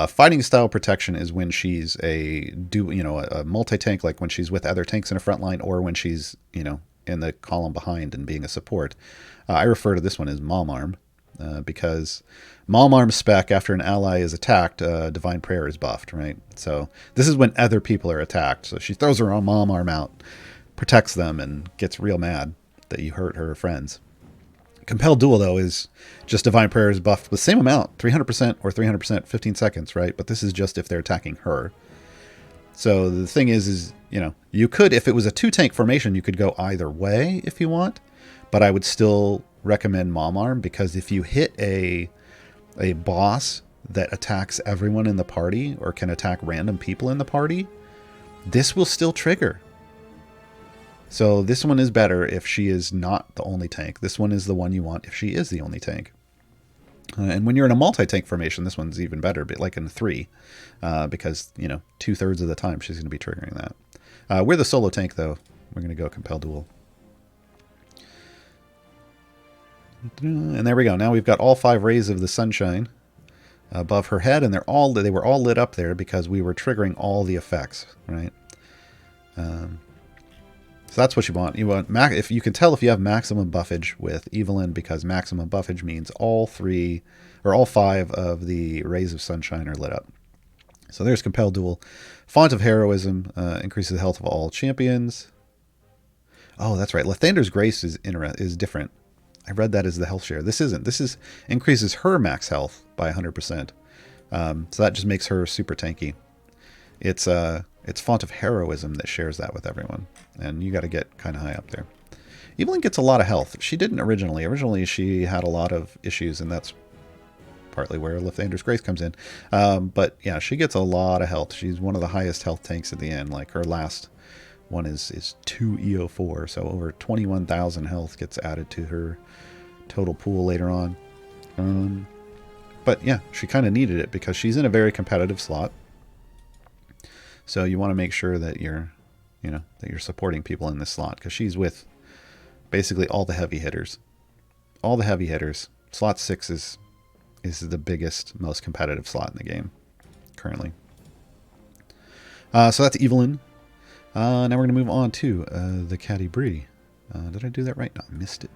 [SPEAKER 2] Fighting Style Protection is when she's a multi-tank, like when she's with other tanks in a front line, or when she's in the column behind and being a support. I refer to this one as Mom Arm. Because Mom Arm spec, after an ally is attacked, Divine Prayer is buffed, right? So this is when other people are attacked. So she throws her Mom Arm out, protects them, and gets real mad that you hurt her friends. Compelled Duel, though, is just Divine Prayer is buffed with the same amount, 300% or 300%, 15 seconds, right? But this is just if they're attacking her. So the thing is you could, if it was a 2-tank formation, you could go either way if you want, but I would still recommend Mom Arm, because if you hit a boss that attacks everyone in the party or can attack random people in the party, this will still trigger. So this one is better if she is not the only tank. This one is the one you want if she is the only tank. And when you're in a multi-tank formation, this one's even better, but like in 3, because 2/3 of the time she's going to be triggering that. We're the solo tank, though. We're going to go Compelled Duel. And there we go. Now we've got all 5 rays of the sunshine above her head, and they were all lit up there because we were triggering all the effects, right? So that's what you want. You want if you can tell if you have maximum buffage with Evelyn, because maximum buffage means all 5 of the rays of sunshine are lit up. So there's Compelled Duel. Font of Heroism increases the health of all champions. Oh, that's right. Lathander's Grace is different. I read that as the health share. This isn't. This increases her max health by 100%. So that just makes her super tanky. It's Font of Heroism that shares that with everyone, and you got to get kind of high up there. Evelyn gets a lot of health. She didn't originally. Originally, she had a lot of issues, and that's partly where Lathander's Grace comes in. But yeah, she gets a lot of health. She's one of the highest health tanks at the end. Like her last one is 2 EO4, so over 21,000 health gets added to her total pool later on. But yeah, she kind of needed it because she's in a very competitive slot. So you want to make sure that you're supporting people in this slot, because she's with basically all the heavy hitters. All the heavy hitters. Slot 6 is the biggest, most competitive slot in the game currently. So that's Evelyn. Now we're going to move on to the Caddy Bree. Did I do that right? No, I missed it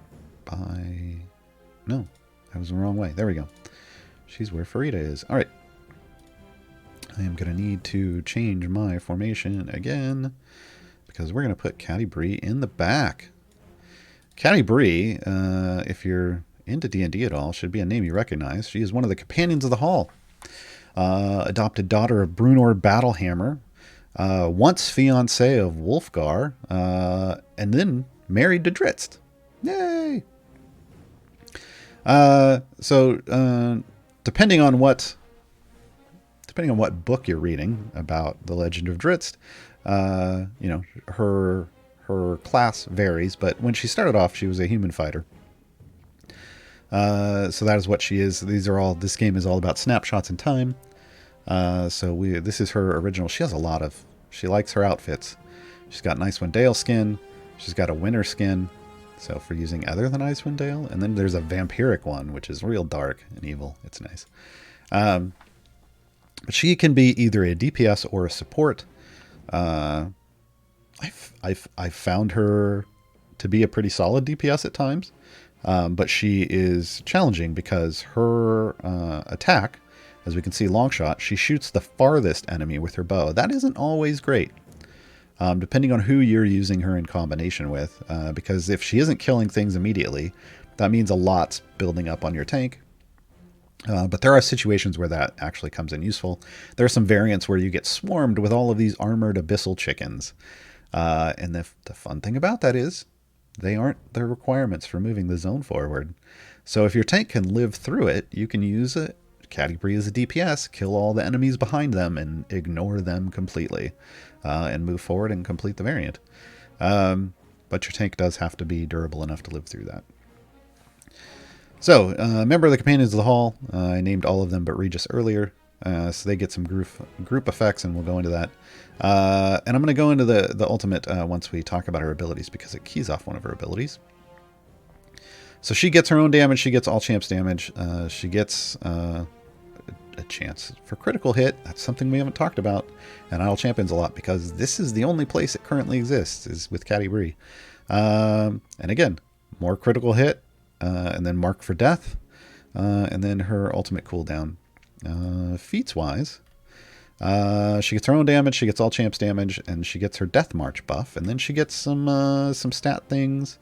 [SPEAKER 2] by... No, I was the wrong way. There we go. She's where Farida is. All right. I am going to need to change my formation again, because we're going to put Caddy Bree in the back. Caddy Bree, if you're into D&D at all, should be a name you recognize. She is one of the companions of the Hall. Adopted daughter of Brunor Battlehammer. Once fiancé of Wulfgar, and then married to Drizzt. Yay! So depending on what book you're reading about the Legend of Drizzt, her class varies. But when she started off, she was a human fighter. So that is what she is. This game is all about snapshots in time. This is her original. She has she likes her outfits. She's got an Icewind Dale skin. She's got a winter skin. So for using other than Icewind Dale. And then there's a vampiric one, which is real dark and evil. It's nice. But she can be either a DPS or a support. I've found her to be a pretty solid DPS at times. But she is challenging because her attack As we can see, long shot, she shoots the farthest enemy with her bow. That isn't always great, depending on who you're using her in combination with, because if she isn't killing things immediately, that means a lot's building up on your tank. But there are situations where that actually comes in useful. There are some variants where you get swarmed with all of these armored abyssal chickens. And the fun thing about that is they aren't the requirements for moving the zone forward. So if your tank can live through it, you can use it. Caddy Bree as a DPS, kill all the enemies behind them and ignore them completely, and move forward and complete the variant. But your tank does have to be durable enough to live through that. So, member of the Companions of the Hall. I named all of them but Regis earlier, so they get some group effects, and we'll go into that. And I'm going to go into the ultimate once we talk about her abilities, because it keys off one of her abilities. So she gets her own damage. She gets all champs damage. She gets a chance for critical hit. That's something we haven't talked about and Idle Champions a lot, because this is the only place it currently exists, is with Caddy Bree. And again, more critical hit, and then mark for death, and then her ultimate cooldown. Feats wise, she gets her own damage, she gets all champs damage, and she gets her death march buff, and then she gets some stat things,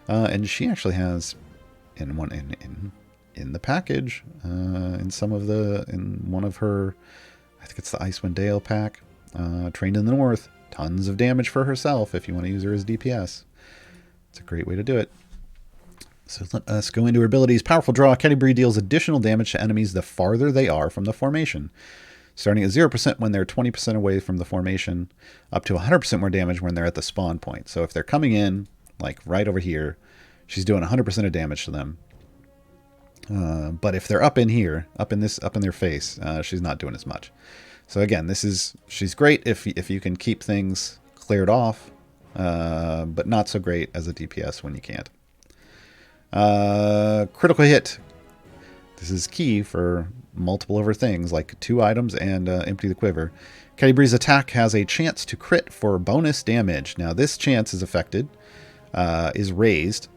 [SPEAKER 2] and she actually has in the package, in one of her, I think it's the Icewind Dale pack, Trained in the North, tons of damage for herself if you want to use her as DPS. It's a great way to do it. So let us go into her abilities. Powerful Draw. Caddy Bree deals additional damage to enemies the farther they are from the formation. Starting at 0% when they're 20% away from the formation, up to 100% more damage when they're at the spawn point. So if they're coming in, like right over here, she's doing 100% of damage to them. But if they're up in here, up in their face, she's not doing as much. So again, she's great if you can keep things cleared off, but not so great as a DPS when you can't. Critical hit. This is key for multiple other things like 2 items and empty the quiver. Caddy Bree's attack has a chance to crit for bonus damage. Now this chance is is raised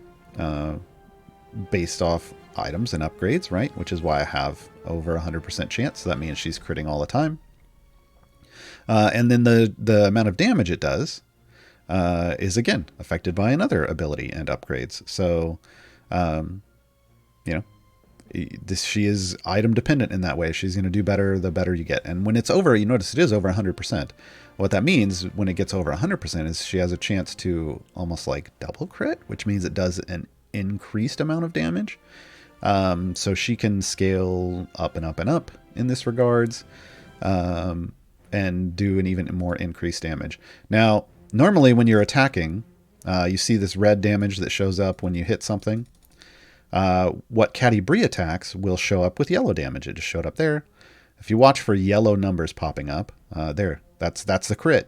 [SPEAKER 2] based off items and upgrades, right? Which is why I have over 100% chance. So that means she's critting all the time. And then the amount of damage it does is again affected by another ability and upgrades. So she is item dependent in that way. She's going to do better the better you get. And when it's over, you notice it is over 100%. What that means when it gets over 100% is she has a chance to almost like double crit, which means it does an increased amount of damage. So she can scale up and up and up in this regards, and do an even more increased damage. Now, normally when you're attacking, you see this red damage that shows up when you hit something. What Caddy Bree attacks will show up with yellow damage. It just showed up there. If you watch for yellow numbers popping up, that's the crit.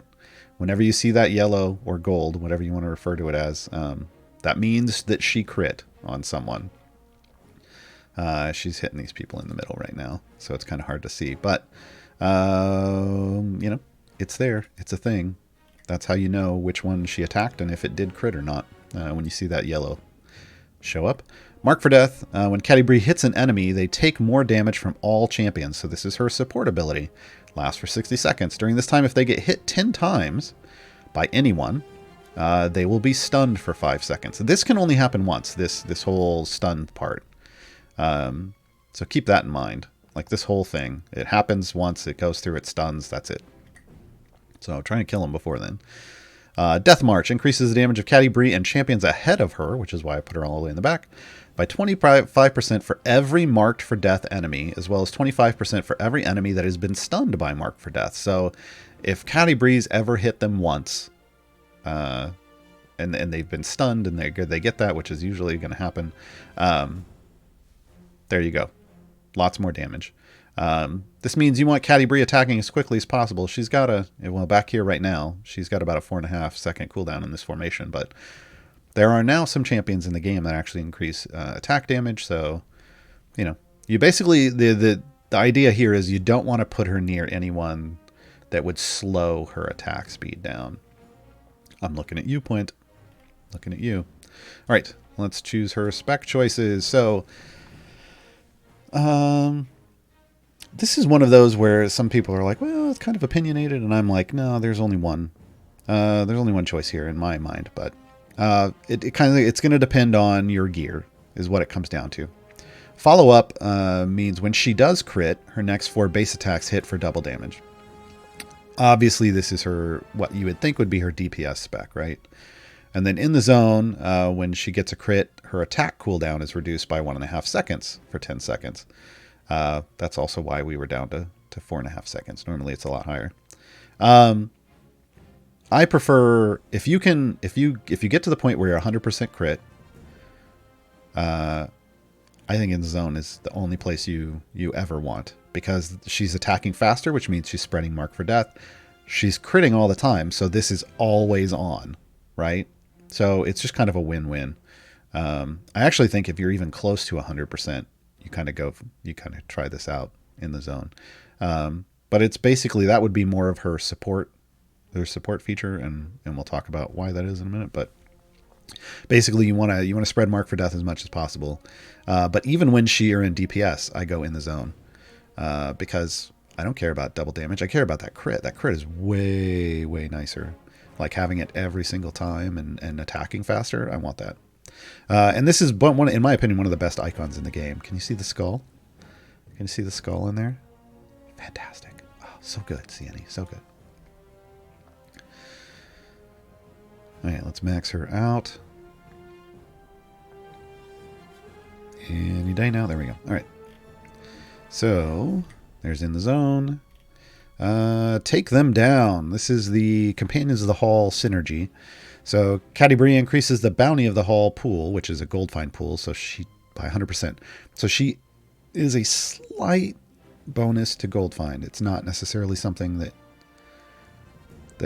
[SPEAKER 2] Whenever you see that yellow or gold, whatever you want to refer to it as, that means that she crit on someone. She's hitting these people in the middle right now, so it's kind of hard to see. But, it's there. It's a thing. That's how you know which one she attacked and if it did crit or not, when you see that yellow show up. Mark for death. When Caddy Bree hits an enemy, they take more damage from all champions. So this is her support ability. Lasts for 60 seconds. During this time, if they get hit 10 times by anyone, they will be stunned for 5 seconds. This can only happen once, this whole stun part. So keep that in mind. Like this whole thing. It happens once, it goes through, it stuns, that's it. So trying to kill him before then. Death March increases the damage of Caddy Bree and champions ahead of her, which is why I put her all the way in the back, by 25% for every marked for death enemy, as well as 25% for every enemy that has been stunned by mark for death. So if Caddy Bree's ever hit them once, and they've been stunned and they get that, which is usually going to happen, there you go. Lots more damage. This means you want Caddy Bree attacking as quickly as possible. She's got back here right now, she's got about a 4.5 second cooldown in this formation, but there are now some champions in the game that actually increase attack damage. So, you basically, the idea here is you don't want to put her near anyone that would slow her attack speed down. I'm looking at you, Point. Looking at you. All right, let's choose her spec choices. So, This is one of those where some people are like, well, it's kind of opinionated, and I'm like, no, there's only one. There's only one choice here in my mind, but it's going to depend on your gear, is what it comes down to. Follow up means when she does crit, her next 4 base attacks hit for double damage. Obviously, this is her what you would think would be her DPS spec, right? And then in the zone, when she gets a crit, her attack cooldown is reduced by 1.5 seconds for 10 seconds. That's also why we were down to 4.5 seconds. Normally, it's a lot higher. I prefer if you get to the point where you're 100% crit. I think in the zone is the only place you ever want, because she's attacking faster, which means she's spreading mark for death. She's critting all the time, so this is always on, right? So it's just kind of a win-win. I actually think if you're even close to 100%, you kind of try this out in the zone. But it's basically, that would be more of her support feature, and we'll talk about why that is in a minute. But basically, you want to spread mark for death as much as possible. But even when she are in DPS, I go in the zone because I don't care about double damage. I care about that crit. That crit is way, way nicer. Like having it every single time and attacking faster. I want that. And this is one, in my opinion, one of the best icons in the game. Can you see the skull? Can you see the skull in there? Fantastic. Oh, so good, Sienna. So good. All right, let's max her out. Any day now. There we go. All right. So there's in the zone. Take them down. This is the Companions of the Hall synergy. So Catti-brie increases the bounty of the Hall pool, which is a gold find pool, so she by 100%. So she is a slight bonus to gold find. It's not necessarily something that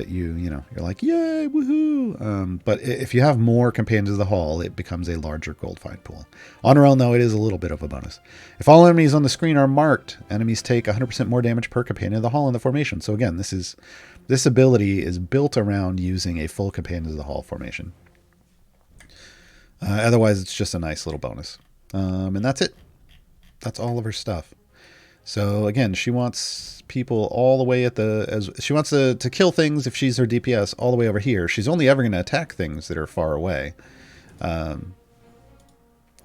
[SPEAKER 2] you're like, yay, woohoo. But if you have more Companions of the Hall, it becomes a larger gold find pool. On her own, though, it is a little bit of a bonus. If all enemies on the screen are marked, enemies take 100% more damage per Companion of the Hall in the formation. So again, this ability is built around using a full Companions of the Hall formation. Otherwise, it's just a nice little bonus. And that's it. That's all of her stuff. So again, she wants people all the way she wants to kill things if she's her DPS all the way over here. She's only ever going to attack things that are far away.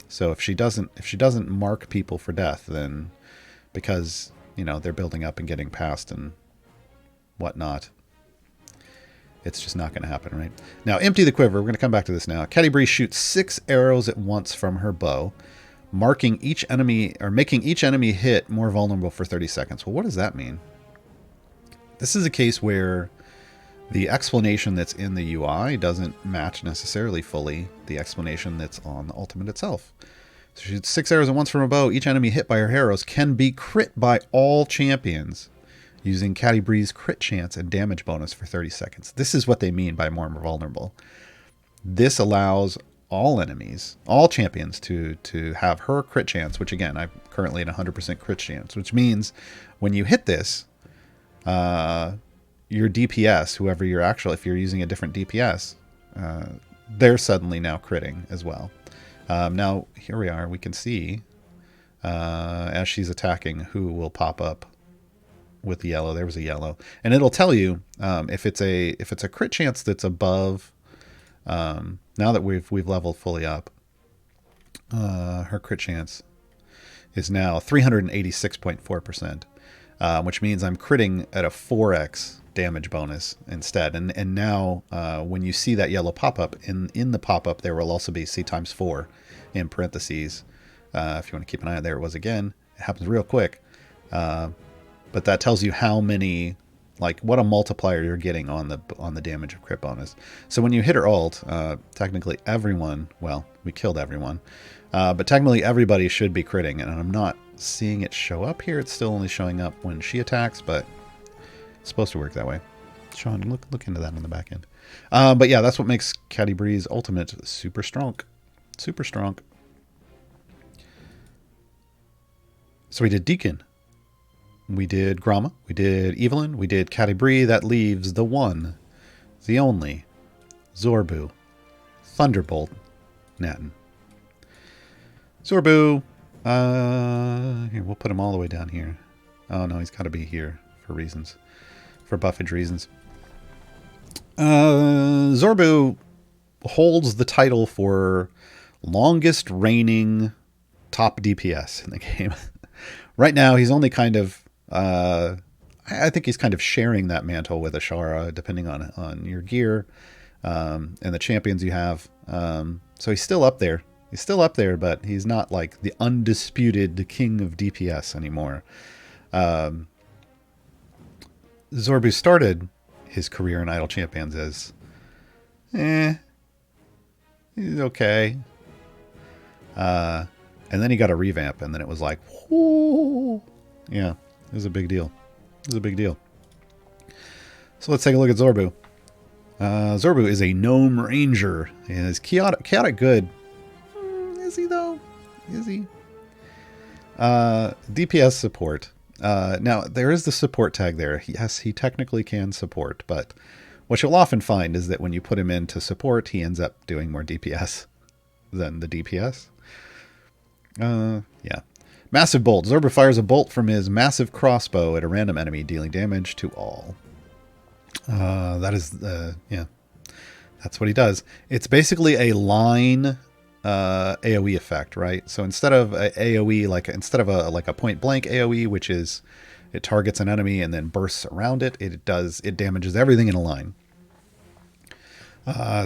[SPEAKER 2] So if she doesn't mark people for death, then because they're building up and getting past and whatnot, it's just not going to happen, right? Now, empty the quiver. We're going to come back to this now. Catti-brie shoots 6 arrows at once from her bow, marking each enemy or making each enemy hit more vulnerable for 30 seconds. Well, what does that mean? This is a case where the explanation that's in the UI doesn't match necessarily fully the explanation that's on the ultimate itself. So she shoots 6 arrows at once from her bow. Each enemy hit by her arrows can be crit by all champions using Catti-brie's crit chance and damage bonus for 30 seconds. This is what they mean by more vulnerable. This allows all enemies, all champions to have her crit chance, which again, I'm currently at 100% crit chance, which means when you hit this, your DPS, if you're using a different DPS, they're suddenly now critting as well. Now, here we are, we can see as she's attacking who will pop up with the yellow. There was a yellow, and it'll tell you if it's a crit chance that's above. Now that we've leveled fully up, her crit chance is now 386.4%, which means I'm critting at a 4x damage bonus instead. And now when you see that yellow pop up, in the pop up there will also be C times 4 in parentheses. If you want to keep an eye on, there it was again. It happens real quick. But that tells you how many, like what a multiplier you're getting on the damage of crit bonus. So when you hit her ult, technically everyone, well, we killed everyone, but technically everybody should be critting, and I'm not seeing it show up here. It's still only showing up when she attacks, but it's supposed to work that way. Sean, look into that on the back end. But yeah, that's what makes Catti-brie's ultimate super strong. Super strong. So we did Deacon. We did Gromma, we did Evelyn, we did Catti-brie. That leaves the one, the only, Zorbu, Thunderbolt, Natten. Zorbu, here, we'll put him all the way down here. Oh no, he's got to be here for reasons, for buffage reasons. Zorbu holds the title for longest reigning top DPS in the game. Right now, he's only kind of, I think he's kind of sharing that mantle with Ashara, depending on your gear and the champions you have. So he's still up there. He's still up there, but he's not like the undisputed king of DPS anymore. Zorbu started his career in Idle Champions as, he's okay. And then he got a revamp, and then it was like, whoo. Yeah, it was a big deal. It was a big deal. So let's take a look at Zorbu. Zorbu is a gnome ranger. And is chaotic good. Is he though? Is he? DPS support. Now there is the support tag there. Yes, he technically can support, but what you'll often find is that when you put him into support, he ends up doing more DPS than the DPS. Yeah. Massive bolt. Zorba fires a bolt from his massive crossbow at a random enemy, dealing damage to all. That is, yeah. That's what he does. It's basically a line AoE effect, right? So instead of a AoE, instead of a point blank AoE, which is it targets an enemy and then bursts around it, it damages everything in a line.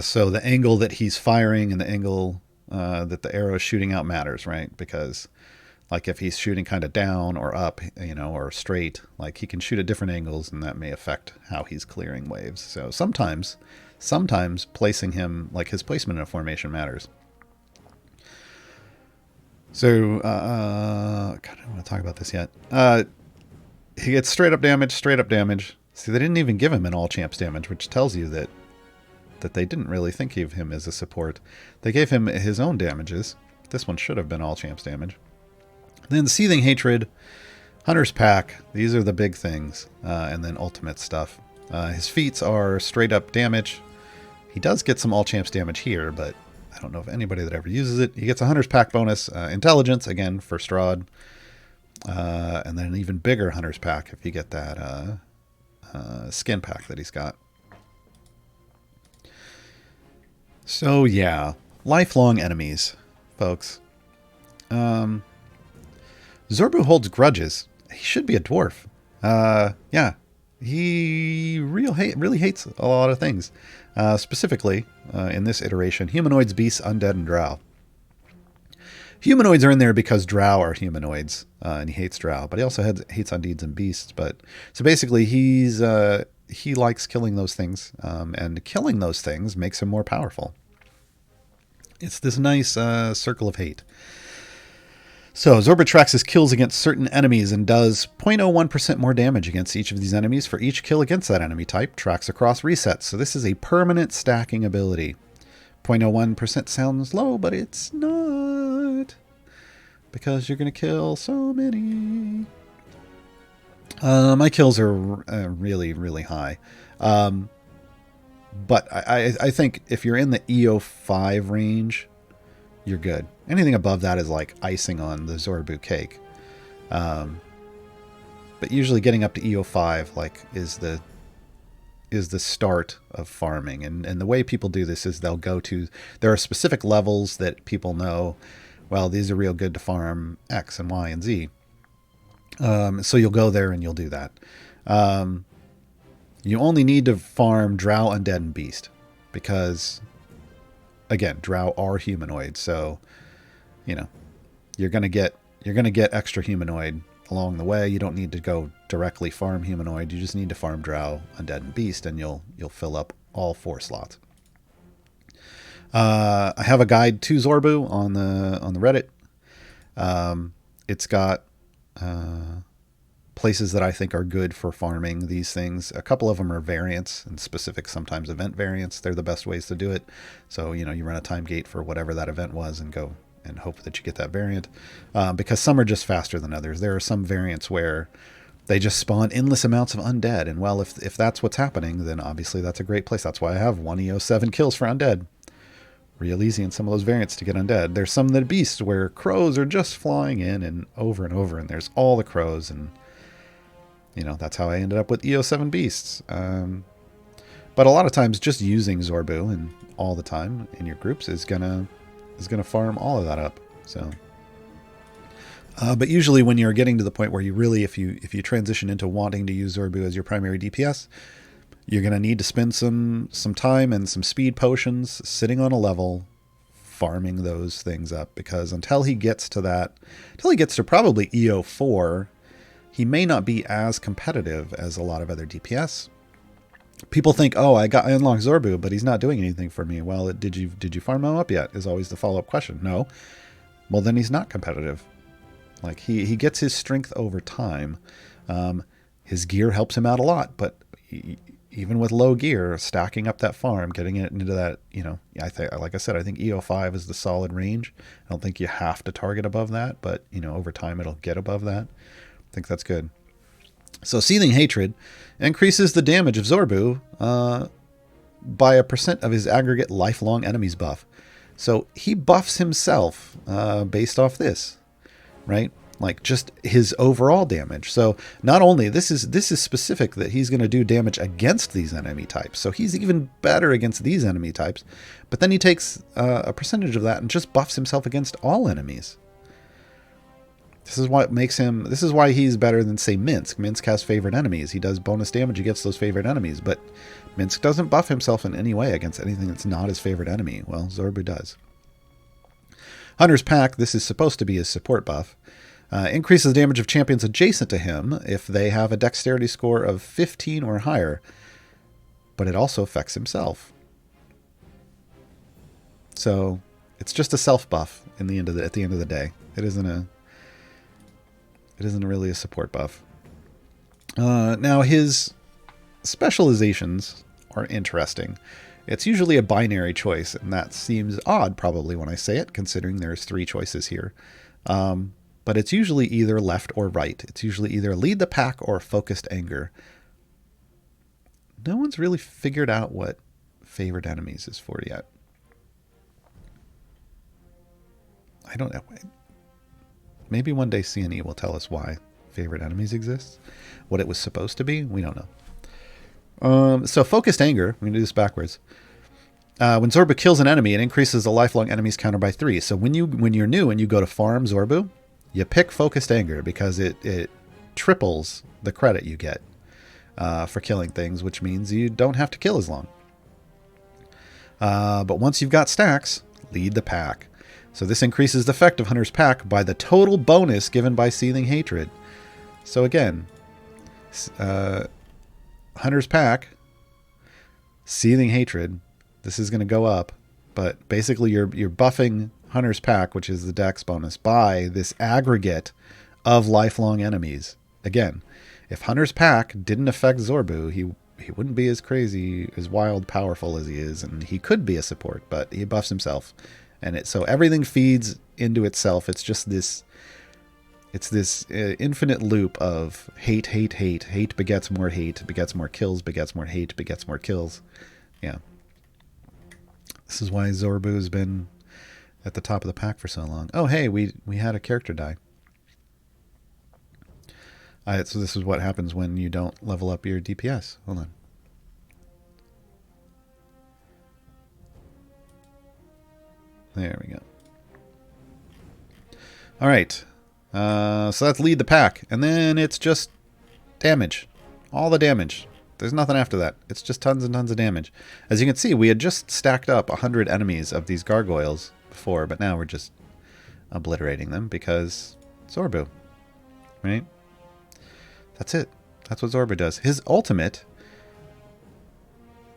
[SPEAKER 2] So the angle that he's firing and the angle that the arrow is shooting out matters, right? Because like if he's shooting kind of down or up, or straight, like he can shoot at different angles, and that may affect how he's clearing waves. So sometimes placing him, like his placement in a formation matters. So, God, I don't want to talk about this yet. He gets straight up damage. See, they didn't even give him an all champs damage, which tells you that they didn't really think of him as a support. They gave him his own damages. This one should have been all champs damage. Then Seething Hatred, Hunter's Pack. These are the big things. And then ultimate stuff. His feats are straight up damage. He does get some all champs damage here, but I don't know if anybody that ever uses it. He gets a Hunter's Pack bonus. Intelligence, again, for Strahd. And then an even bigger Hunter's Pack if you get that skin pack that he's got. So yeah, lifelong enemies, folks. Zorbu holds grudges. He should be a dwarf. Yeah, he really hates a lot of things. Specifically, in this iteration, humanoids, beasts, undead, and drow. Humanoids are in there because drow are humanoids, and he hates drow. But he also hates undeeds and beasts. But so basically, he likes killing those things, and killing those things makes him more powerful. It's this nice circle of hate. So Zorba tracks his kills against certain enemies and does 0.01% more damage against each of these enemies for each kill against that enemy type. Tracks across resets. So this is a permanent stacking ability. 0.01% sounds low, but it's not. Because you're going to kill so many. My kills are really, really high. But I think if you're in the EO5 range, you're good. Anything above that is like icing on the Zorbu cake. But usually getting up to EO5 is the start of farming. And the way people do this is they'll go to, there are specific levels that people know, well, these are real good to farm X and Y and Z. So you'll go there and you'll do that. You only need to farm drow, undead, and beast because, again, drow are humanoid. So, you're gonna get extra humanoid along the way. You don't need to go directly farm humanoid. You just need to farm drow, undead, and beast, and you'll fill up all 4 slots. I have a guide to Zorbu on the Reddit. It's got places that I think are good for farming these things. A couple of them are variants and specific, sometimes event variants. They're the best ways to do it. So, you run a time gate for whatever that event was and go and hope that you get that variant. Because some are just faster than others. There are some variants where they just spawn endless amounts of undead. And well, if that's what's happening, then obviously that's a great place. That's why I have 1 EO7 kills for undead. Real easy in some of those variants to get undead. There's some that beast where crows are just flying in and over, and there's all the crows, and You know, that's how I ended up with EO7 Beasts. But a lot of times just using Zorbu and all the time in your groups is gonna farm all of that up. So, but usually when you're getting to the point where you really, if you transition into wanting to use Zorbu as your primary DPS, you're gonna need to spend some time and some speed potions sitting on a level, farming those things up, because until he gets to probably EO4, he may not be as competitive as a lot of other DPS. People think, oh, I unlocked Zorbu, but he's not doing anything for me. Well, did you farm him up yet? Is always the follow-up question. No. Well, then he's not competitive. Like he gets his strength over time. His gear helps him out a lot, but even with low gear, stacking up that farm, getting it into that, you know, like I said, I think EO5 is the solid range. I don't think you have to target above that, but you know, over time it'll get above that. I think that's good. So Seething Hatred increases the damage of Zorbu by a % of his aggregate lifelong enemies buff. So he buffs himself based off this, right? Like just his overall damage. So not only this is specific that he's going to do damage against these enemy types. So he's even better against these enemy types. But then he takes a percentage of that and just buffs himself against all enemies. This is why he's better than, say, Minsk. Minsk has favorite enemies. He does bonus damage against those favorite enemies, but Minsk doesn't buff himself in any way against anything that's not his favorite enemy. Well, Zorbu does. Hunter's Pack, this is supposed to be his support buff. Increases the damage of champions adjacent to him if they have a dexterity score of 15 or higher, but it also affects himself. So it's just a self buff at the end of the day. It isn't really a support buff. Now his specializations are interesting. It's usually a binary choice, and that seems odd probably when I say it, considering there's 3 choices here. But it's usually either left or right. It's usually either lead the pack or focused anger. No one's really figured out what favorite enemies is for yet. I don't know. Maybe one day CNE will tell us why favorite enemies exist. What it was supposed to be, we don't know. So focused anger, we're going to do this backwards. When Zorbu kills an enemy, it increases the lifelong enemy's counter by 3. So when you're new and you go to farm Zorbu, you pick focused anger because it triples the credit you get for killing things, which means you don't have to kill as long. But once you've got stacks, lead the pack. So this increases the effect of Hunter's Pack by the total bonus given by Seething Hatred. So again, Hunter's Pack, Seething Hatred, this is going to go up, but basically you're buffing Hunter's Pack, which is the dex bonus, by this aggregate of lifelong enemies. Again, if Hunter's Pack didn't affect Zorbu, he wouldn't be as crazy, as wild, powerful as he is, and he could be a support, but he buffs himself. And so everything feeds into itself. It's just this, infinite loop of hate, hate, hate. Hate begets more hate, begets more kills, begets more hate, begets more kills. Yeah. This is why Zorbu has been at the top of the pack for so long. Oh, hey, we had a character die. So this is what happens when you don't level up your DPS. Hold on. There we go. All right. So that's lead the pack. And then it's just damage. All the damage. There's nothing after that. It's just tons and tons of damage. As you can see, we had just stacked up 100 enemies of these gargoyles before, but now we're just obliterating them because Zorbu. Right? That's it. That's what Zorbu does. His ultimate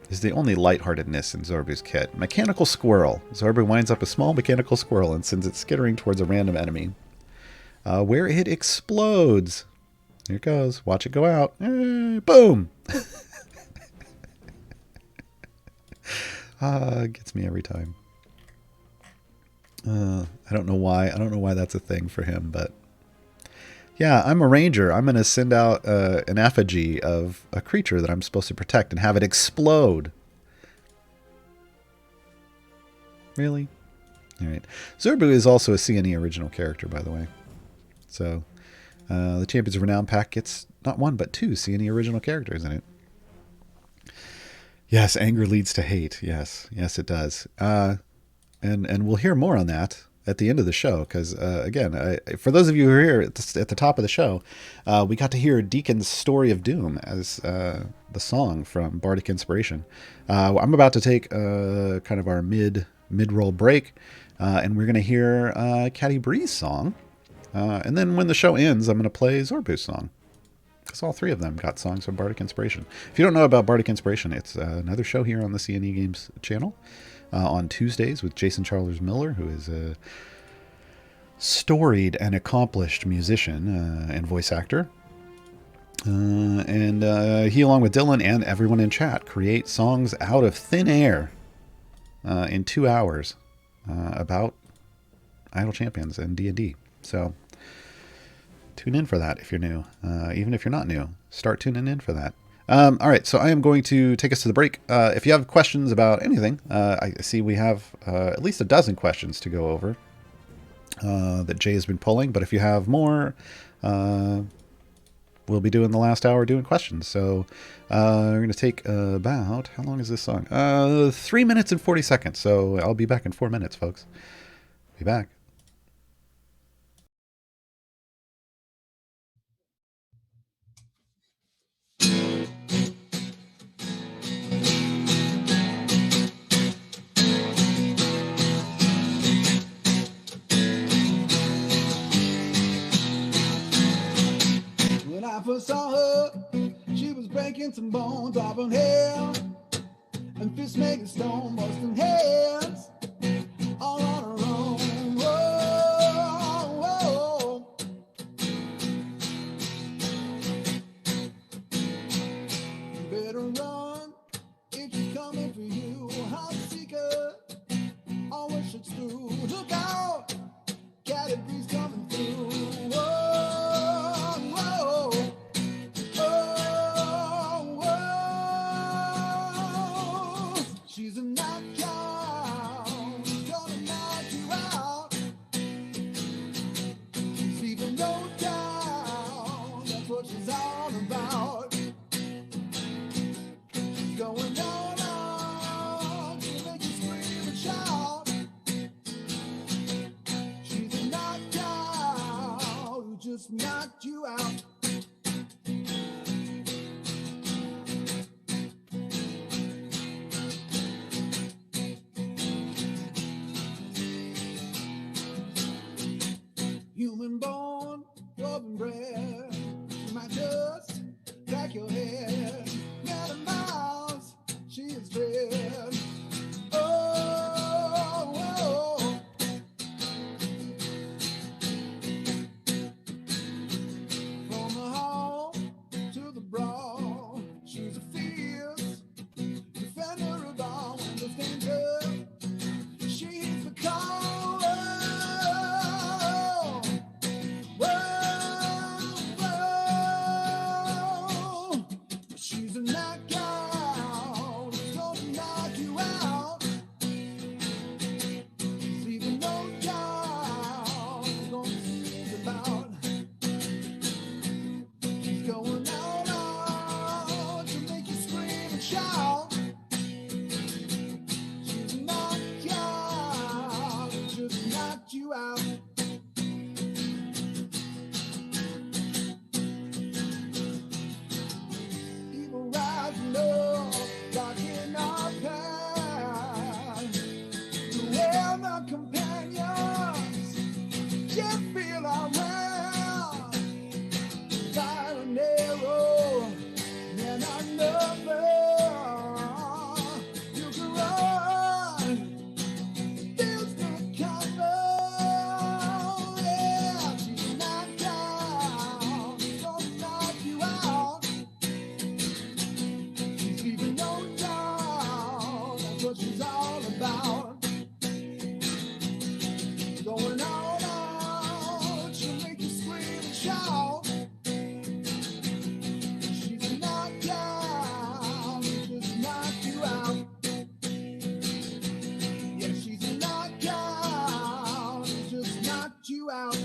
[SPEAKER 2] is the only lightheartedness in Zorbu's kit. Mechanical Squirrel. Zorbu winds up a small mechanical squirrel and sends it skittering towards a random enemy, where it explodes. Here it goes. Watch it go out. Boom! It gets me every time. I don't know why. I don't know why that's a thing for him, but yeah, I'm a ranger. I'm going to send out an effigy of a creature that I'm supposed to protect and have it explode. Really? All right. Zorbu is also a CNE original character, by the way. So The Champions of Renown pack gets not one but two CNE original characters in it. Yes, anger leads to hate. Yes, yes, it does. And we'll hear more on that at the end of the show because again, for those of you who are here at the top of the show, we got to hear Deacon's Story of Doom as the song from Bardic Inspiration. I'm about to take kind of our mid-roll break, and we're going to hear Caddy Bree's song, and then when the show ends, I'm going to play Zorbu's song. Because all three of them got songs from Bardic Inspiration. If you don't know about Bardic Inspiration, it's another show here on the CNE Games channel on Tuesdays with Jason Charles Miller, who is a storied and accomplished musician and voice actor. And he, along with Dylan and everyone in chat, create songs out of thin air in 2 hours about Idle Champions and D&D. So tune in for that if you're new. Even if you're not new, start tuning in for that. All right, so I am going to take us to the break. If you have questions about anything, I see we have at least a dozen questions to go over that Jay has been pulling. But if you have more, we'll be doing the last hour doing questions. So we're going to take about, how long is this song? 3 minutes and 40 seconds. So I'll be back in 4 minutes, folks. Be back.
[SPEAKER 1] When I first saw her, she was breaking some bones, dropping hair and fist making stone, busting heads all on her own. Whoa, whoa. You better run if she's coming for you. Hot seeker always shoots through. Look out, Caddy Bree's coming through. Whoa, whoa. She's a knockout, gonna knock you out. She's leaving no doubt, that's what she's all about. She's going on to make you scream and shout. She's a knockout who just knocked you out. Human born, open breath. She might just crack your head. Not a mouse, she is fed. Oh, oh. From the hall to the brawl, she's a fierce defender of all. When there's danger, she hits the call. She's a knockout, gonna knock you out. Leaving no doubt, gonna see about. She's going out to make you scream and shout. She's a knockout, just knocked you out. Evil rising up, blocking our path. We're the companions, just feel our wrath. Fire and arrow, and our number. You can run, there's no cover. Yeah, she's knocked out, gonna knock you out. She's leaving no doubt, that's what she's all about. Going all out, she'll make you scream and shout. She's a knockout, just knocked you out. Yeah, she's a knockout, just knocked you out.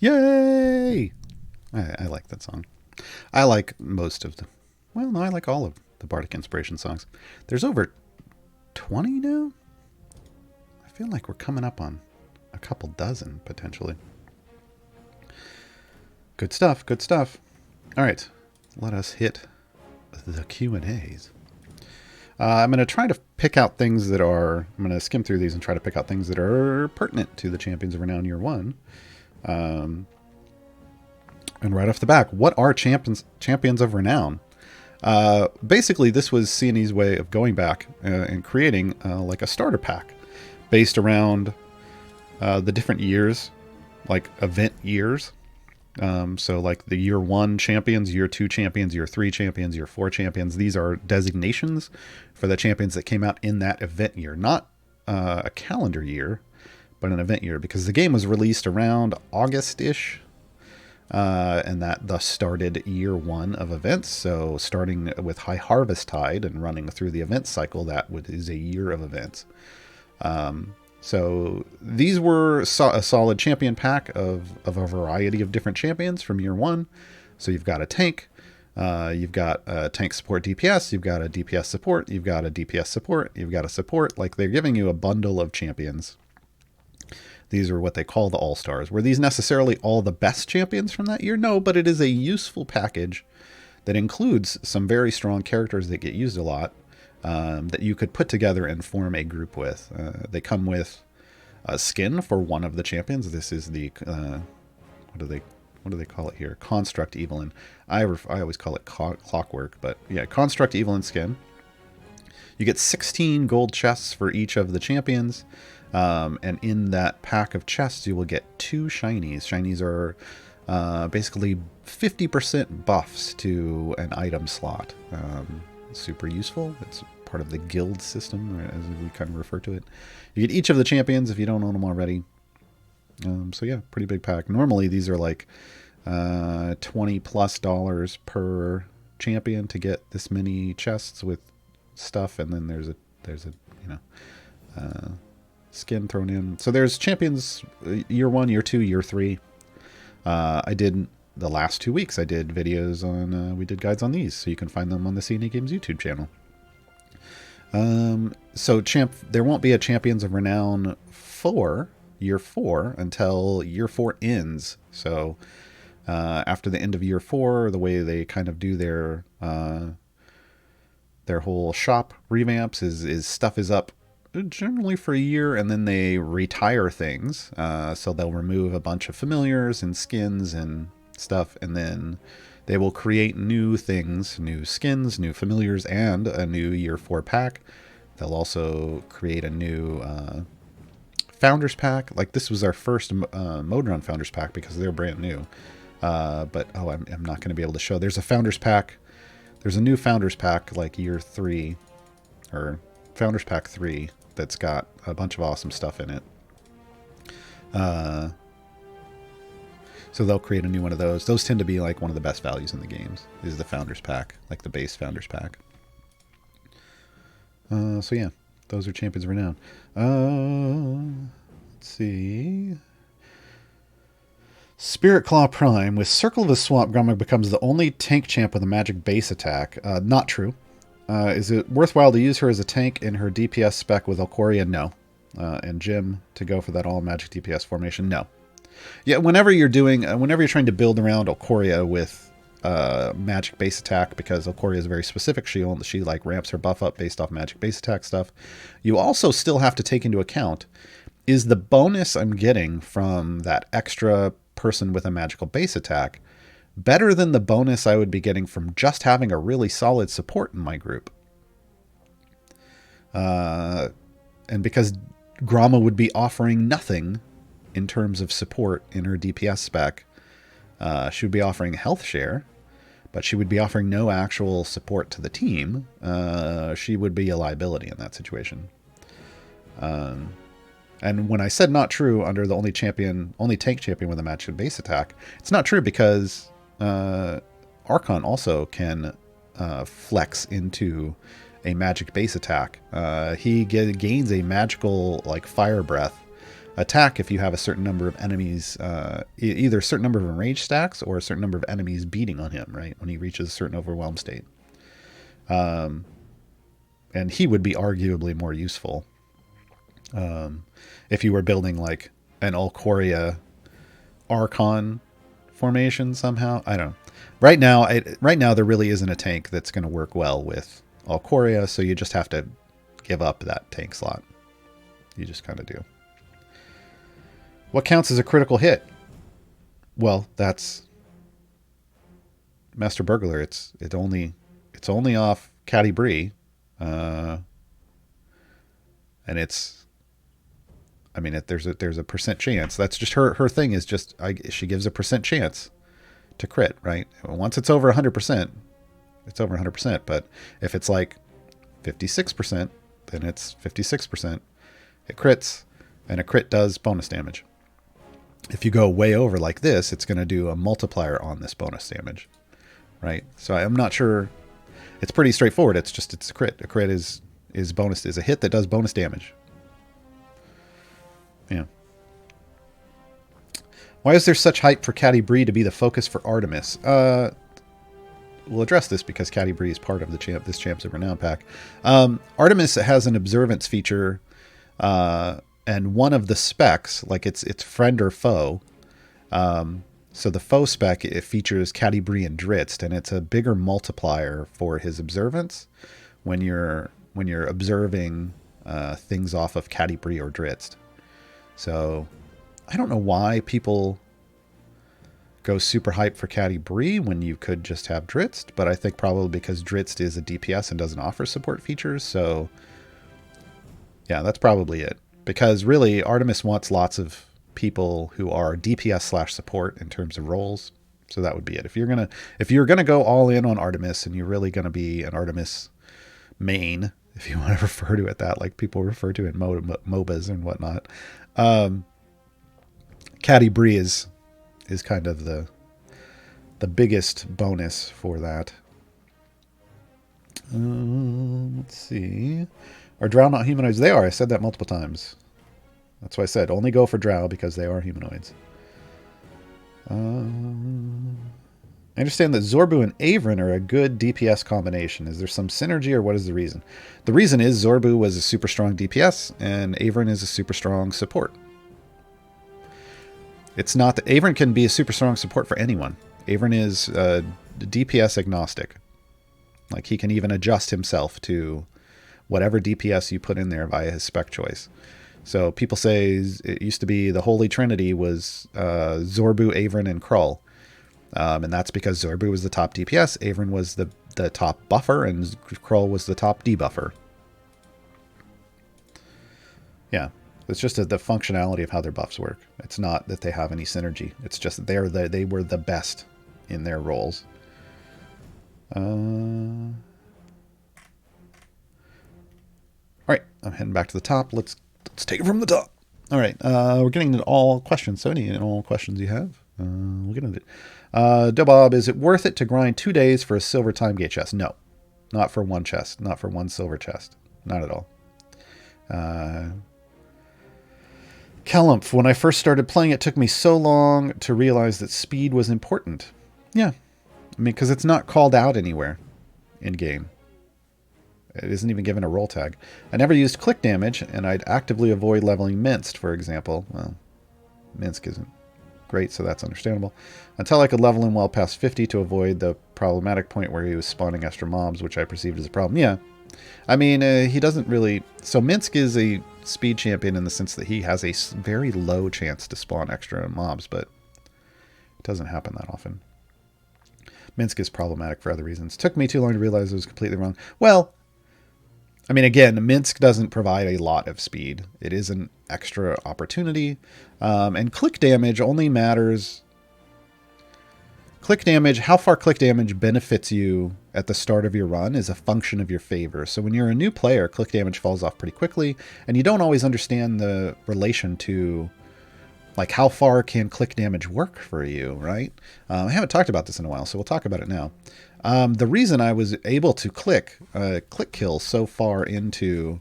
[SPEAKER 2] Yay! I like that song. I like most of the. Well, no, I like all of the Bardic Inspiration songs. There's over 20 now? I feel like we're coming up on a couple dozen, potentially. Good stuff, good stuff. All right, let us hit the Q&As. I'm going to try to pick out things that are... I'm going to skim through these and try to pick out things that are pertinent to the Champions of Renown Year 1. And right off the back, what are Champions of Renown? Basically, this was C&E's way of going back and creating like a starter pack based around the different years, like event years. So like the year 1 champions, year 2 champions, year 3 champions, year 4 champions. These are designations for the champions that came out in that event year, not a calendar year, but an event year, because the game was released around August-ish. And that thus started year 1 of events. So starting with High Harvest Tide and running through the event cycle, that is a year of events. So these were a solid champion pack of a variety of different champions from year 1. So you've got a tank, you've got a tank support DPS, you've got a DPS support, you've got a DPS support, you've got a support. Like, they're giving you a bundle of champions. These are what they call the All-Stars. Were these necessarily all the best champions from that year? No, but it is a useful package that includes some very strong characters that get used a lot, that you could put together and form a group with. They come with a skin for one of the champions. This is the, what do they call it here? Construct Evelyn. I always call it Clockwork, but yeah, Construct Evelyn skin. You get 16 gold chests for each of the champions. And in that pack of chests, you will get 2 shinies. Shinies are basically 50% buffs to an item slot. Super useful. It's part of the guild system, as we kind of refer to it. You get each of the champions if you don't own them already. So yeah, pretty big pack. Normally these are like $20+ per champion to get this many chests with stuff, and then there's a skin thrown in. So there's champions year 1, year 2, year 3. I did the last 2 weeks. I did videos on. We did guides on these, so you can find them on the C&E Games YouTube channel. So there won't be a Champions of Renown for year 4 until year 4 ends. So after the end of year 4, the way they kind of do their whole shop revamps is stuff is up generally for a year, and then they retire things. So they'll remove a bunch of familiars and skins and stuff, and then they will create new things, new skins, new familiars, and a new year 4 pack. They'll also create a new Founders pack. Like, this was our first Mode Run Founders pack because they're brand new. But I'm not going to be able to show. There's a Founders pack. There's a new Founders pack, like year 3, or Founders pack 3, that's got a bunch of awesome stuff in it. So they'll create a new one of those. Those tend to be like one of the best values in the games, is the Founders pack, like the base Founders pack. So yeah, those are Champions of Renown. Let's see. Spirit Claw Prime. With Circle of the Swamp, Gromag becomes the only tank champ with a magic base attack. Not true. Is it worthwhile to use her as a tank in her DPS spec with Alcoria? No. And Jim to go for that all magic DPS formation? No. Yeah, whenever you're trying to build around Alcoria with magic base attack, because Alcoria is very specific, she like ramps her buff up based off magic base attack stuff. You also still have to take into account, is the bonus I'm getting from that extra person with a magical base attack better than the bonus I would be getting from just having a really solid support in my group? And because Gromma would be offering nothing in terms of support in her DPS spec, she would be offering health share, but she would be offering no actual support to the team. She would be a liability in that situation. And when I said not true under the only tank champion with a magic base attack, it's not true because Archon also can flex into a magic base attack. He gains a magical, like, fire breath attack if you have a certain number of enemies, either a certain number of enraged stacks or a certain number of enemies beating on him, right, when he reaches a certain overwhelm state. And he would be arguably more useful if you were building like an Alcoria Archon formation somehow. I don't know. Right now there really isn't a tank that's going to work well with Alcoria, so you just have to give up that tank slot. You just kind of do. What counts as a critical hit? Well, that's Master Burglar. It's only off Caddy Bree, and it's. I mean, there's a percent chance. That's just her thing is just she gives a percent chance to crit, right? Once it's over 100%, it's over 100%. But if it's like 56%, then it's 56%. It crits, and a crit does bonus damage. If you go way over like this, it's going to do a multiplier on this bonus damage, right? So I'm not sure. It's pretty straightforward. It's a crit. A crit is a hit that does bonus damage. Yeah. Why is there such hype for Caddy Bree to be the focus for Artemis? We'll address this because Caddy Bree is part of this Champs of Renown pack. Artemis has an observance feature, and one of the specs, like it's friend or foe. So the foe spec, it features Caddy Bree and Dritzt, and it's a bigger multiplier for his observance when you're observing things off of Caddy Bree or Dritzt. So I don't know why people go super hype for Caddy Bree when you could just have Dritzt, but I think probably because Dritzt is a DPS and doesn't offer support features. So yeah, that's probably it. Because really, Artemis wants lots of people who are DPS / support in terms of roles. So that would be it. If you're gonna go all in on Artemis and you're really gonna be an Artemis main, if you want to refer to it that, like people refer to it in MOBAs and whatnot, Caddy Bree is kind of the biggest bonus for that. Let's see. Are Drow not humanoids? They are. I said that multiple times. That's why I said only go for Drow because they are humanoids. I understand that Zorbu and Avrin are a good DPS combination. Is there some synergy or what is the reason? The reason is Zorbu was a super strong DPS and Avrin is a super strong support. It's not that Avrin can be a super strong support for anyone. Avrin is DPS agnostic. Like he can even adjust himself to whatever DPS you put in there via his spec choice. So people say it used to be the Holy Trinity was Zorbu, Avrin, and Krull. And that's because Zorbu was the top DPS, Avrin was the top buffer, and Krull was the top debuffer. Yeah, it's just the functionality of how their buffs work. It's not that they have any synergy. It's just that they were the best in their roles. All right, I'm heading back to the top. Let's take it from the top. All right, we're getting into all questions. So any and all questions you have, we'll get into it. Dobob, is it worth it to grind 2 days for a silver time gate chest? No, not for one chest, not for one silver chest, not at all. Kellumph, when I first started playing, it took me so long to realize that speed was important. Yeah, I mean, because it's not called out anywhere in game. It isn't even given a roll tag. I never used click damage, and I'd actively avoid leveling Minced, for example. Well, Minsk isn't great, so that's understandable. Until I could level him well past 50 to avoid the problematic point where he was spawning extra mobs, which I perceived as a problem. Yeah. I mean, he doesn't really... So Minsk is a speed champion in the sense that he has a very low chance to spawn extra mobs, but it doesn't happen that often. Minsk is problematic for other reasons. Took me too long to realize it was completely wrong. Well, I mean, again, Minsk doesn't provide a lot of speed. It is an extra opportunity. And click damage only matters... Click damage, how far click damage benefits you at the start of your run is a function of your favor. So when you're a new player, click damage falls off pretty quickly, and you don't always understand the relation to, like, how far can click damage work for you, right? I haven't talked about this in a while, so we'll talk about it now. The reason I was able to click kills so far into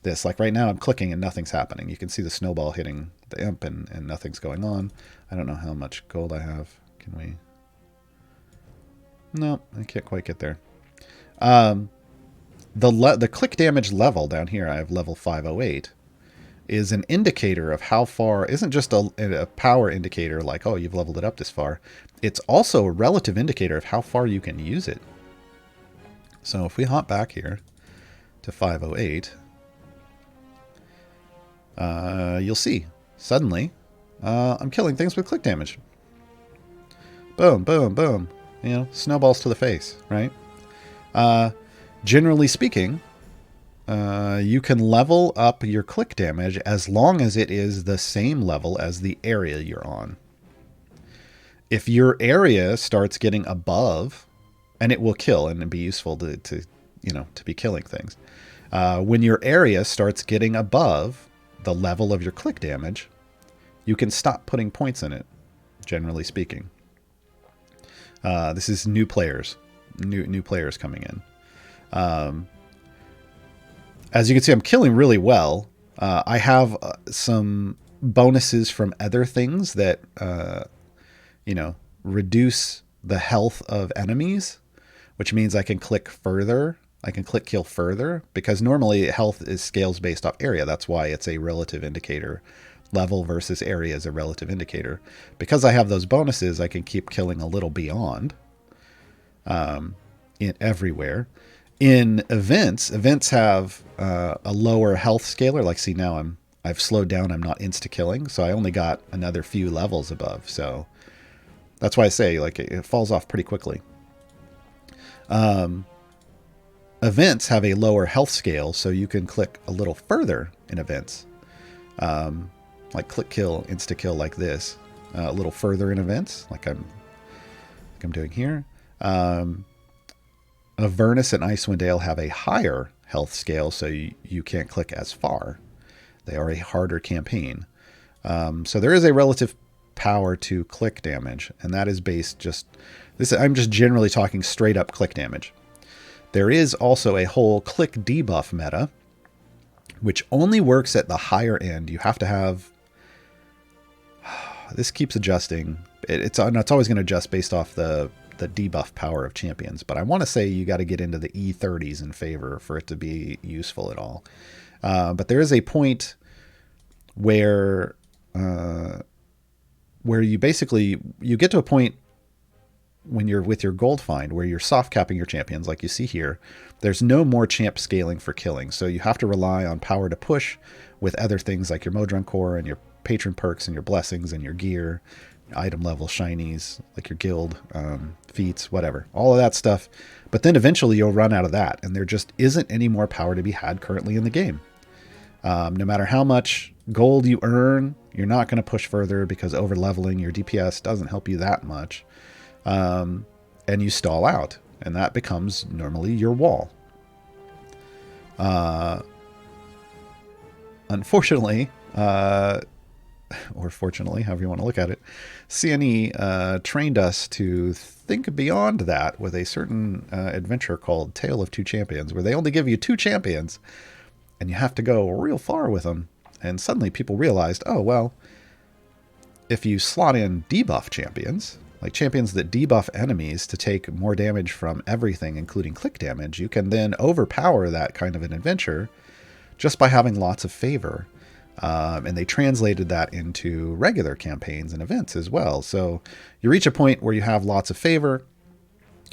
[SPEAKER 2] this, like right now I'm clicking and nothing's happening. You can see the snowball hitting the imp and nothing's going on. I don't know how much gold I have. Can we? No, I can't quite get there. The click damage level down here, I have level 508, is an indicator of how far, isn't just a power indicator like, oh, you've leveled it up this far. It's also a relative indicator of how far you can use it. So if we hop back here to 508, you'll see suddenly I'm killing things with click damage. Boom, boom, boom. You know, snowballs to the face, right? Generally speaking, you can level up your click damage as long as it is the same level as the area you're on. If your area starts getting above, and it will kill and be useful to be killing things. When your area starts getting above the level of your click damage, you can stop putting points in it, generally speaking. This is new players, new players coming in. As you can see, I'm killing really well. I have some bonuses from other things that, reduce the health of enemies, which means I can click further. I can click kill further, because normally health is scales based off area. That's why it's a relative indicator. Level versus area is a relative indicator. Because I have those bonuses, I can keep killing a little beyond everywhere. In events have a lower health scaler. Like, see, now I've slowed down. I'm not insta-killing, so I only got another few levels above. So that's why I say, like, it falls off pretty quickly. Events have a lower health scale, so you can click a little further in events. Like click kill, insta kill like this. A little further in events, like I'm doing here. Avernus and Icewind Dale have a higher health scale, so you can't click as far. They are a harder campaign. So there is a relative power to click damage, and that is based I'm just generally talking straight up click damage. There is also a whole click debuff meta, which only works at the higher end. You have to have... This keeps adjusting. It's always going to adjust based off the debuff power of champions, but I want to say you got to get into the E30s in favor for it to be useful at all. But there is a point where you get to a point when you're with your gold find where you're soft capping your champions, like you see here. There's no more champ scaling for killing, so you have to rely on power to push with other things like your Modron core and your patron perks and your blessings and your gear, item level shinies, like your guild feats, whatever, all of that stuff. But then eventually you'll run out of that, and there just isn't any more power to be had currently in the game. No matter how much gold you earn, you're not going to push further, because over leveling your DPS doesn't help you that much. And you stall out, and that becomes normally your wall. Unfortunately, or fortunately, however you want to look at it, CNE trained us to think beyond that with a certain adventure called Tale of Two Champions, where they only give you 2 champions, and you have to go real far with them. And suddenly people realized, oh, well, if you slot in debuff champions, like champions that debuff enemies to take more damage from everything, including click damage, you can then overpower that kind of an adventure just by having lots of favor. And they translated that into regular campaigns and events as well. So you reach a point where you have lots of favor.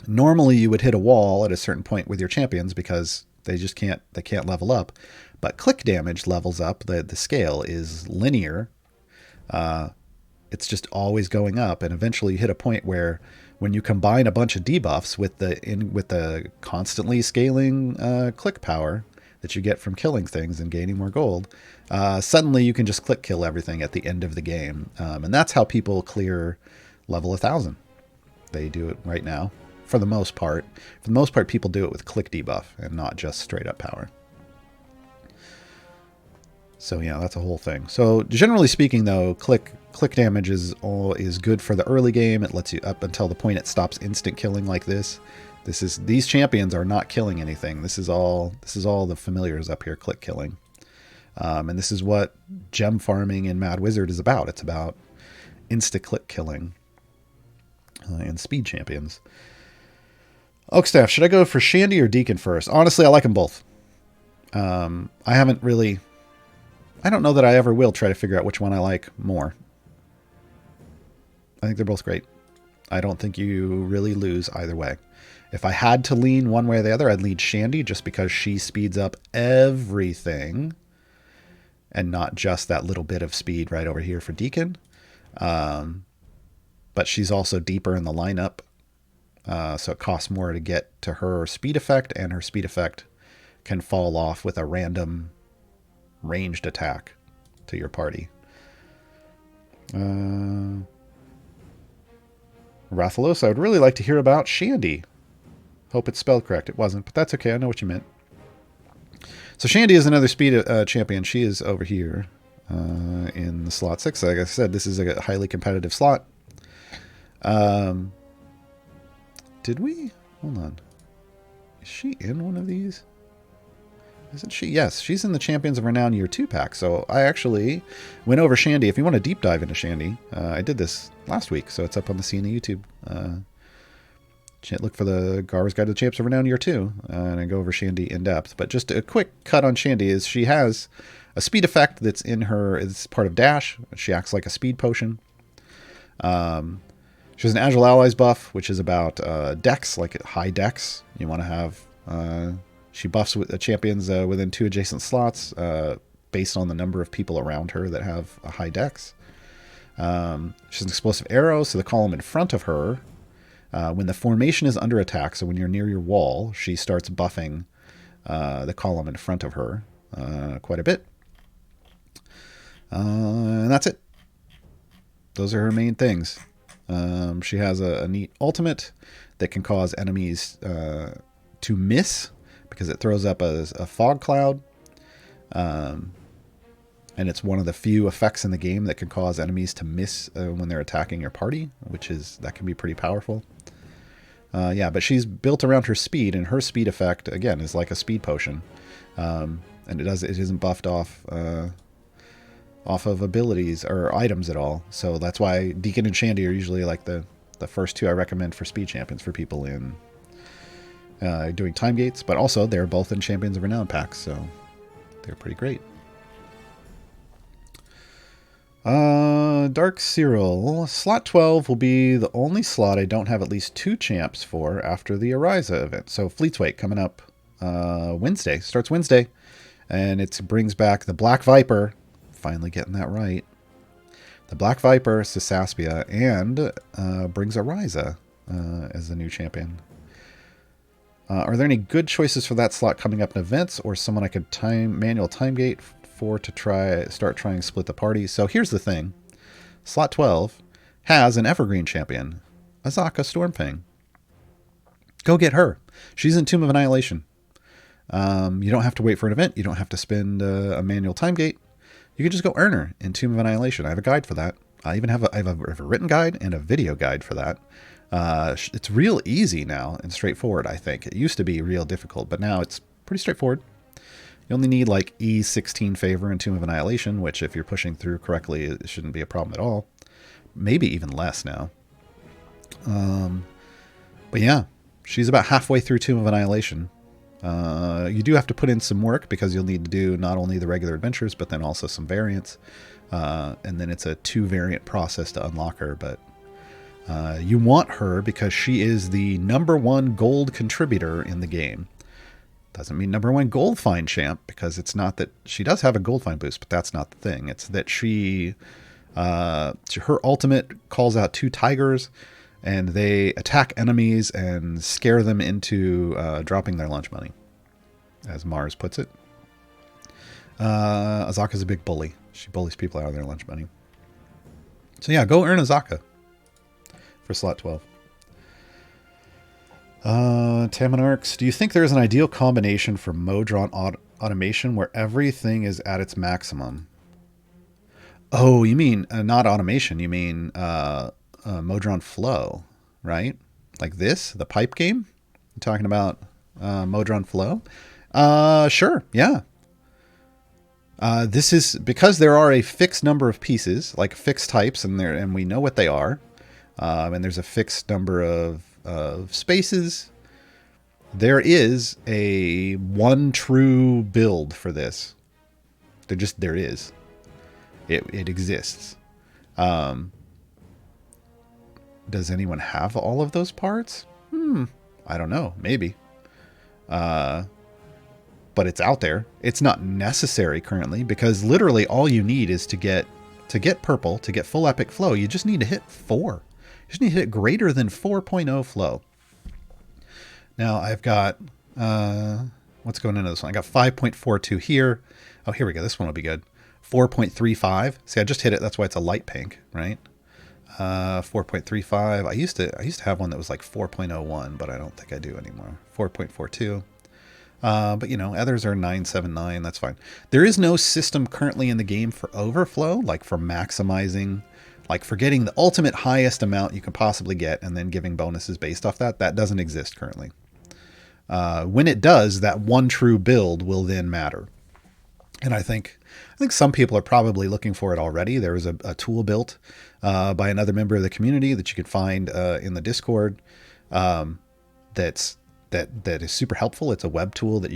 [SPEAKER 2] Normally you would hit a wall at a certain point with your champions because they can't level up. But click damage levels up. The scale is linear. It's just always going up, and eventually you hit a point where when you combine a bunch of debuffs with the constantly scaling click power that you get from killing things and gaining more gold, suddenly you can just click kill everything at the end of the game. And that's how people clear level 1000. They do it right now, for the most part. For the most part, people do it with click debuff and not just straight up power. So yeah, that's a whole thing. So generally speaking, though, click damage is good for the early game. It lets you up until the point it stops instant killing like this. These champions are not killing anything. This is all the familiars up here click killing. And this is what gem farming in Mad Wizard is about. It's about insta-click killing and speed champions. Oakstaff, should I go for Shandy or Deacon first? Honestly, I like them both. I haven't really... I don't know that I ever will try to figure out which one I like more. I think they're both great. I don't think you really lose either way. If I had to lean one way or the other, I'd lead Shandy just because she speeds up everything and not just that little bit of speed right over here for Deacon. But she's also deeper in the lineup, so it costs more to get to her speed effect, and her speed effect can fall off with a random ranged attack to your party. Rathalos, I would really like to hear about Shandy. Hope it's spelled correct. It wasn't, but that's okay. I know what you meant. So Shandy is another speed champion. She is over here in the slot 6. Like I said, this is a highly competitive slot. Did we? Hold on. Is she in one of these? Isn't she? Yes, she's in the Champions of Renown Year 2 pack. So I actually went over Shandy. If you want to deep dive into Shandy, I did this last week, so it's up on the CNA YouTube. Look for the Gaarawarr's Guide to the Champs of Renown Year 2, and I go over Shandy in depth. But just a quick cut on Shandy is she has a speed effect that's in her. It's part of Dash. She acts like a speed potion. She has an Agile Allies buff, which is about Dex, like high Dex. You want to have... she buffs with champions within 2 adjacent slots based on the number of people around her that have a high Dex. She has an explosive arrow, so the column in front of her, when the formation is under attack, so when you're near your wall, she starts buffing the column in front of her quite a bit. And that's it. Those are her main things. She has a neat ultimate that can cause enemies to miss because it throws up a fog cloud. And it's one of the few effects in the game that can cause enemies to miss when they're attacking your party, that can be pretty powerful. Yeah, but she's built around her speed, and her speed effect, again, is like a speed potion. And it isn't buffed off of abilities or items at all. So that's why Deacon and Shandy are usually like the first two I recommend for speed champions for people in doing time gates, but also they're both in Champions of Renown packs, so they're pretty great. Dark Cyril. Slot 12 will be the only slot I don't have at least 2 champs for after the Ariza event. So Fleet's Wake coming up Wednesday. Starts Wednesday. And it brings back the Black Viper. Finally getting that right. The Black Viper, Sisaspia, and brings Ariza as the new champion. Are there any good choices for that slot coming up in events, or someone I could manual time gate for to start trying to split the party? So here's the thing. Slot 12 has an evergreen champion, Azaka Stormfang. Go get her. She's in Tomb of Annihilation. You don't have to wait for an event. You don't have to spend a manual time gate. You can just go earn her in Tomb of Annihilation. I have a guide for that. I even have a written guide and a video guide for that. It's real easy now and straightforward, I think. It used to be real difficult, but now it's pretty straightforward. You only need like E16 favor in Tomb of Annihilation, which if you're pushing through correctly, it shouldn't be a problem at all. Maybe even less now. But yeah, she's about halfway through Tomb of Annihilation. You do have to put in some work because you'll need to do not only the regular adventures, but then also some variants. And then it's a 2 variant process to unlock her, but you want her because she is the #1 gold contributor in the game. Doesn't mean #1 gold find champ, because it's not that she does have a gold find boost, but that's not the thing. It's that her ultimate calls out 2 tigers, and they attack enemies and scare them into dropping their lunch money, as Mars puts it. Azaka's a big bully. She bullies people out of their lunch money. So yeah, go earn Azaka for slot 12. Tamanarks, do you think there is an ideal combination for Modron automation where everything is at its maximum? Oh, you mean not automation, you mean Modron flow, right? Like this, the pipe game? You're talking about Modron flow? Sure, yeah. This is because there are a fixed number of pieces, like fixed types, and we know what they are. And there's a fixed number of spaces. There is a one true build for this. There is. It exists. Does anyone have all of those parts? I don't know. Maybe. But it's out there. It's not necessary currently because literally all you need is to get purple, to get full epic flow. You just need to hit 4. You just need to hit greater than 4.0 flow. Now I've got, what's going into this one? I got 5.42 here. Oh, here we go. This one will be good. 4.35. See, I just hit it. That's why it's a light pink, right? 4.35. I used to have one that was like 4.01, but I don't think I do anymore. 4.42. But you know, others are 979. That's fine. There is no system currently in the game for overflow, like for maximizing, like for getting the ultimate highest amount you can possibly get and then giving bonuses based off that. That doesn't exist currently. When it does, that one true build will then matter. And I think some people are probably looking for it already. There was a tool built by another member of the community that you could find in the Discord. That is super helpful. It's a web tool that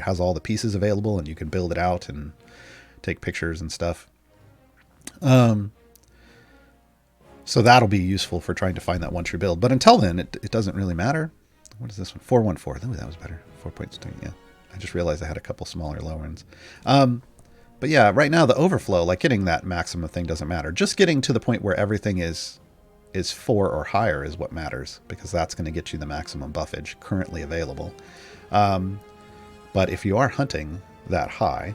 [SPEAKER 2] has all the pieces available, and you can build it out and take pictures and stuff. So that'll be useful for trying to find that one true build. But until then, it doesn't really matter. What is this one? 414. Ooh, that was better. 4.2. Yeah. I just realized I had a couple smaller low ones. But yeah, right now the overflow, like getting that maximum thing doesn't matter. Just getting to the point where everything is 4 or higher is what matters, because that's going to get you the maximum buffage currently available. But if you are hunting that high,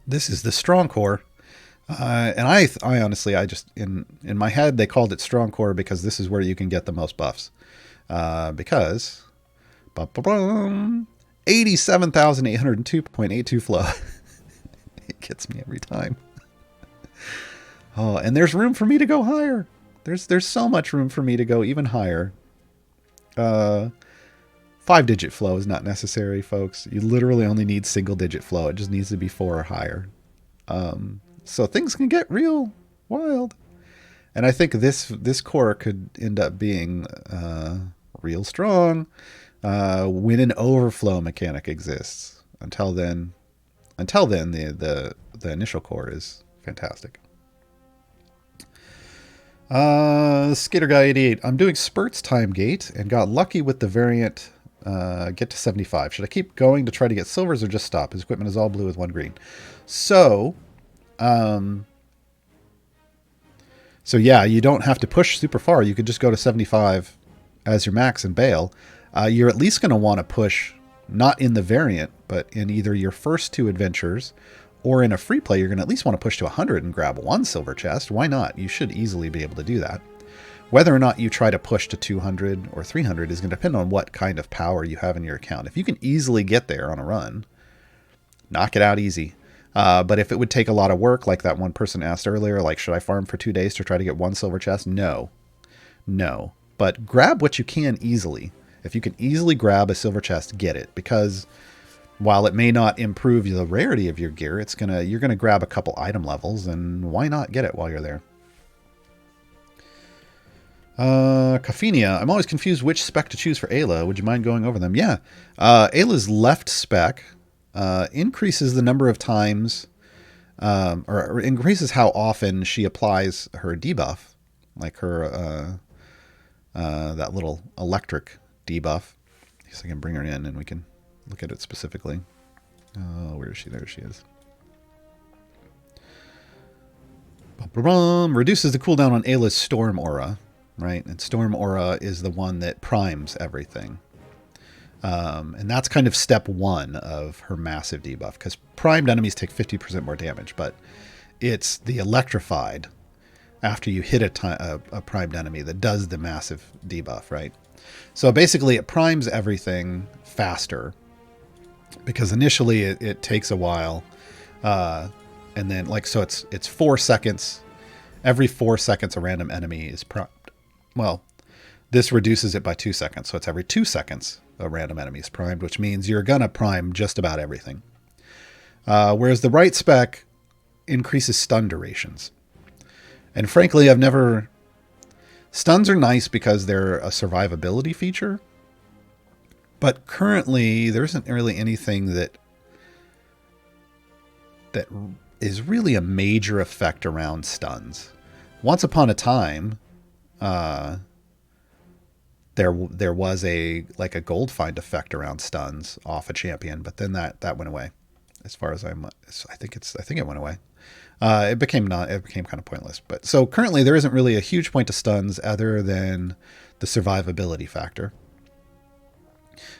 [SPEAKER 2] this is the strong core. And I honestly, I just, in my head, they called it strong core because this is where you can get the most buffs. Because 87,802.82 flow. It gets me every time. Oh, and there's room for me to go higher. There's so much room for me to go even higher. 5-digit flow is not necessary, folks. You literally only need single-digit flow. It just needs to be 4 or higher. So things can get real wild. And I think this core could end up being real strong when an overflow mechanic exists. Until then, the initial core is fantastic. Skater Guy 88. I'm doing Spurts time gate and got lucky with the variant get to 75. Should I keep going to try to get silvers or just stop? His equipment is all blue with 1 green. So yeah, you don't have to push super far. You could just go to 75 as your max and bail. You're at least going to want to push, not in the variant, but in either your first 2 adventures or in a free play. You're going to at least want to push to 100 and grab 1 silver chest. Why not? You should easily be able to do that. Whether or not you try to push to 200 or 300 is going to depend on what kind of power you have in your account. If you can easily get there on a run, knock it out easy. But if it would take a lot of work, like that one person asked earlier, like, should I farm for 2 days to try to get 1 silver chest? No. But grab what you can easily. If you can easily grab a silver chest, get it. Because while it may not improve the rarity of your gear, you're gonna grab a couple item levels, and why not get it while you're there? Caffeinia, I'm always confused which spec to choose for Ayla. Would you mind going over them? Yeah. Ayla's left spec increases the number of times, or increases how often she applies her debuff, like her that little electric debuff. I guess I can bring her in and we can look at it specifically. Oh, where is she? There she is. Reduces the cooldown on Ayla's Storm Aura, right? And Storm Aura is the one that primes everything. And that's kind of step 1 of her massive debuff, because primed enemies take 50% more damage, but it's the electrified after you hit a primed enemy that does the massive debuff, right? So basically it primes everything faster, because initially it takes a while, and then so it's 4 seconds. Every 4 seconds a random enemy is primed. Well, this reduces it by 2 seconds, so it's every 2 seconds a random enemy is primed, which means you're gonna prime just about everything. Whereas the right spec increases stun durations. And frankly, I've never... Stuns are nice because they're a survivability feature. But currently, there isn't really anything that is really a major effect around stuns. Once upon a time, there was a gold find effect around stuns off a champion, but then that went away. As far as I think it went away. It became kind of pointless. But so currently there isn't really a huge point to stuns other than the survivability factor.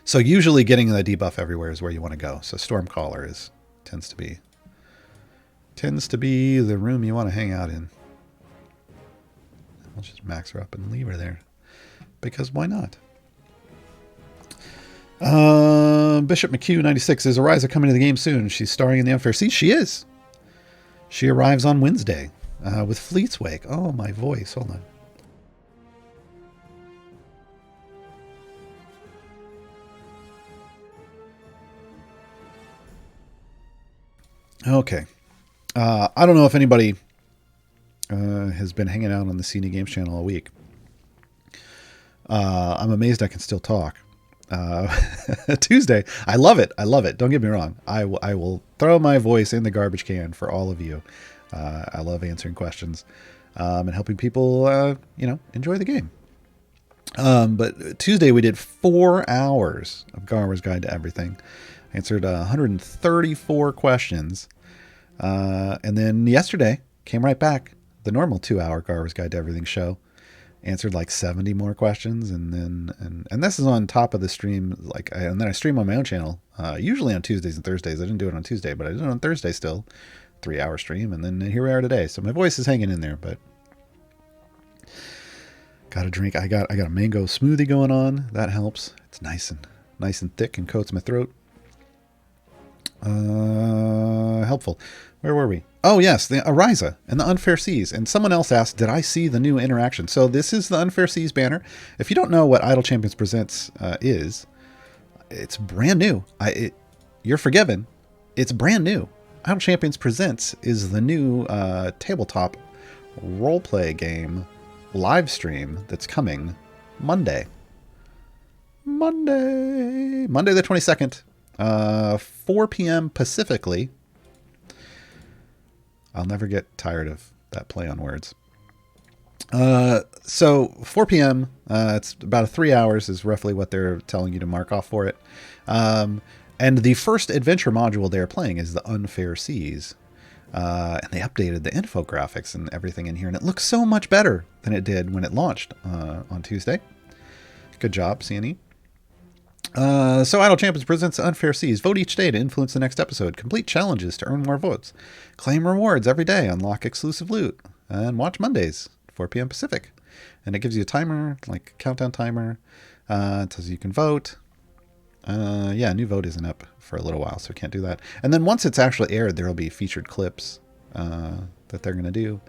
[SPEAKER 2] So usually getting the debuff everywhere is where you want to go. So Stormcaller tends to be the room you want to hang out in. I'll just max her up and leave her there. Because why not? Bishop McHugh 96, is Ariza coming to the game soon? She's starring in the Unfair Seas. She is. She arrives on Wednesday with Fleet's Wake. Oh, my voice. Hold on. Okay. I don't know if anybody has been hanging out on the CNE Games channel all week. I'm amazed I can still talk. Tuesday. I love it. Don't get me wrong. I will throw my voice in the garbage can for all of you. I love answering questions and helping people, enjoy the game. But Tuesday we did 4 hours of Gaarawarr's Guide to Everything. Answered 134 questions. And then yesterday came right back. The normal 2-hour Gaarawarr's Guide to Everything show. Answered like 70 more questions, and this is on top of the stream. And then I stream on my own channel, usually on Tuesdays and Thursdays. I didn't do it on Tuesday, but I did it on Thursday still, 3-hour stream, and then here we are today. So my voice is hanging in there, but got a drink. I got a mango smoothie going on. That helps. It's nice and thick and coats my throat. Helpful. Where were we? Oh, yes, the Ariza and the Unfair Seas. And someone else asked, did I see the new interaction? So this is the Unfair Seas banner. If you don't know what Idle Champions Presents is, it's brand new. You're forgiven. It's brand new. Idle Champions Presents is the new tabletop roleplay game live stream that's coming Monday. Monday the 22nd, 4 p.m. Pacifically. I'll never get tired of that play on words. So 4 p.m., it's about 3 hours is roughly what they're telling you to mark off for it. And the first adventure module they're playing is the Unfair Seas. And they updated the infographics and everything in here, and it looks so much better than it did when it launched on Tuesday. Good job, CNE. So Idle Champions presents Unfair Seas. Vote each day to influence the next episode. Complete challenges to earn more votes. Claim rewards every day. Unlock exclusive loot. And watch Mondays, 4 p.m. Pacific. And it gives you a timer, like a countdown timer. It tells you can vote. New vote isn't up for a little while, so we can't do that. And then once it's actually aired, there will be featured clips that they're going to do.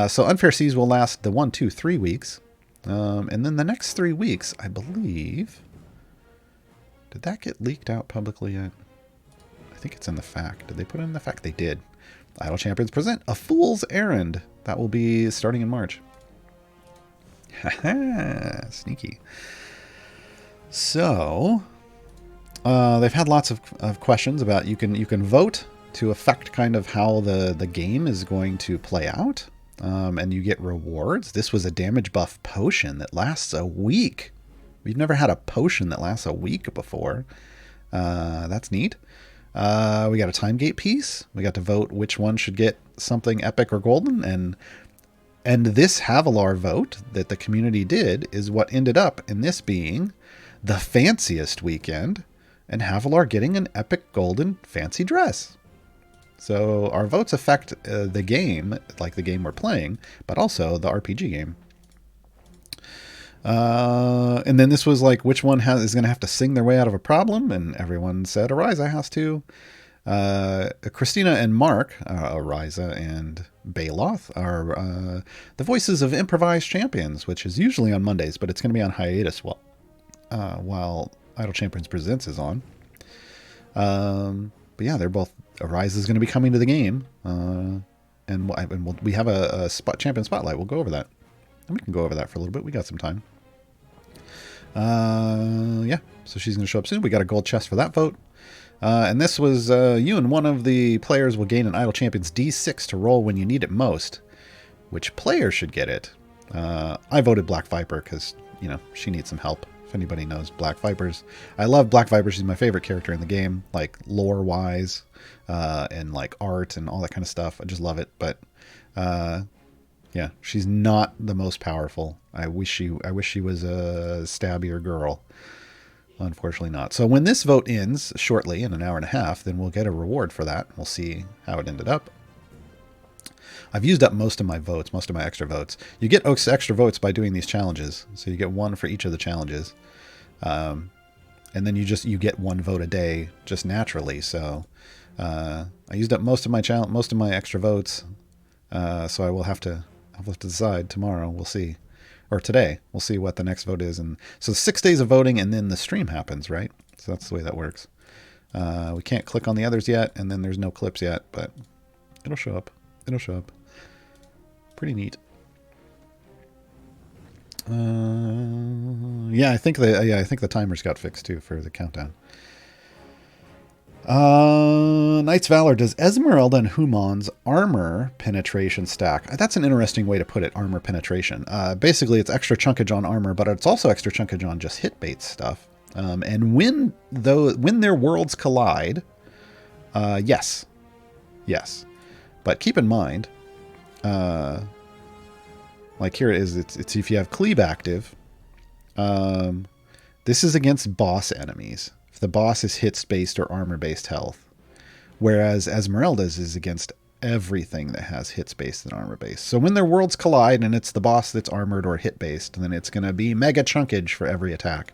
[SPEAKER 2] So Unfair Seas will last the 1, 2, 3 weeks. And then the next 3 weeks, I believe... Did that get leaked out publicly yet? I think it's in the fact. Did they put it in the fact? They did. Idle Champions present A Fool's Errand. That will be starting in March. Haha, sneaky. So, they've had lots of questions about you can vote to affect kind of how the game is going to play out. And you get rewards. This was a damage buff potion that lasts a week. We've never had a potion that lasts a week before. That's neat. We got a time gate piece. We got to vote which one should get something epic or golden. And this Gaarawarr vote that the community did is what ended up in this being the fanciest weekend and Gaarawarr getting an epic golden fancy dress. So our votes affect the game, like the game we're playing, but also the RPG game. And then this was like, which one is going to have to sing their way out of a problem? And everyone said Ariza has to. Christina and Mark, Ariza and Baloth, are the voices of Improvised Champions, which is usually on Mondays, but it's going to be on hiatus while Idle Champions Presents is on. yeah, they're both. Arise is going to be coming to the game, we have a champion spotlight. We'll go over that, and we can go over that for a little bit. We got some time. Yeah, so she's going to show up soon. We got a gold chest for that vote. And this was you and one of the players will gain an Idle Champions D6 to roll when you need it most. Which player should get it? I voted Black Viper because, you know, she needs some help. If anybody knows Black Vipers. I love Black Viper. She's my favorite character in the game, like lore-wise, and like art and all that kind of stuff. I just love it. But yeah, she's not the most powerful. I wish she was a stabbier girl. Unfortunately not. So when this vote ends shortly in an hour and a half, then we'll get a reward for that. We'll see how it ended up. I've used up most of my votes, most of my extra votes. You get extra votes by doing these challenges. So you get one for each of the challenges. And then you get one vote a day just naturally. So I used up most of my extra votes. So I'll have to decide tomorrow. We'll see. Or today. We'll see what the next vote is. And so 6 days of voting and then the stream happens, right? So that's the way that works. We can't click on the others yet, and then there's no clips yet, but it'll show up. It'll show up. Pretty neat. Yeah, I think the timers got fixed too for the countdown. Knight's Valor. Does Esmeralda and Humon's armor penetration stack? That's an interesting way to put it, armor penetration. Basically, it's extra chunkage on armor, but it's also extra chunkage on just hit-based stuff. And when their worlds collide, yes. Yes. But keep in mind, like here it is, it's if you have Cleave active, this is against boss enemies. The boss is hits-based or armor-based health, whereas Esmeralda's is against everything that has hits-based and armor-based. So when their worlds collide and it's the boss that's armored or hit-based, then it's going to be mega chunkage for every attack.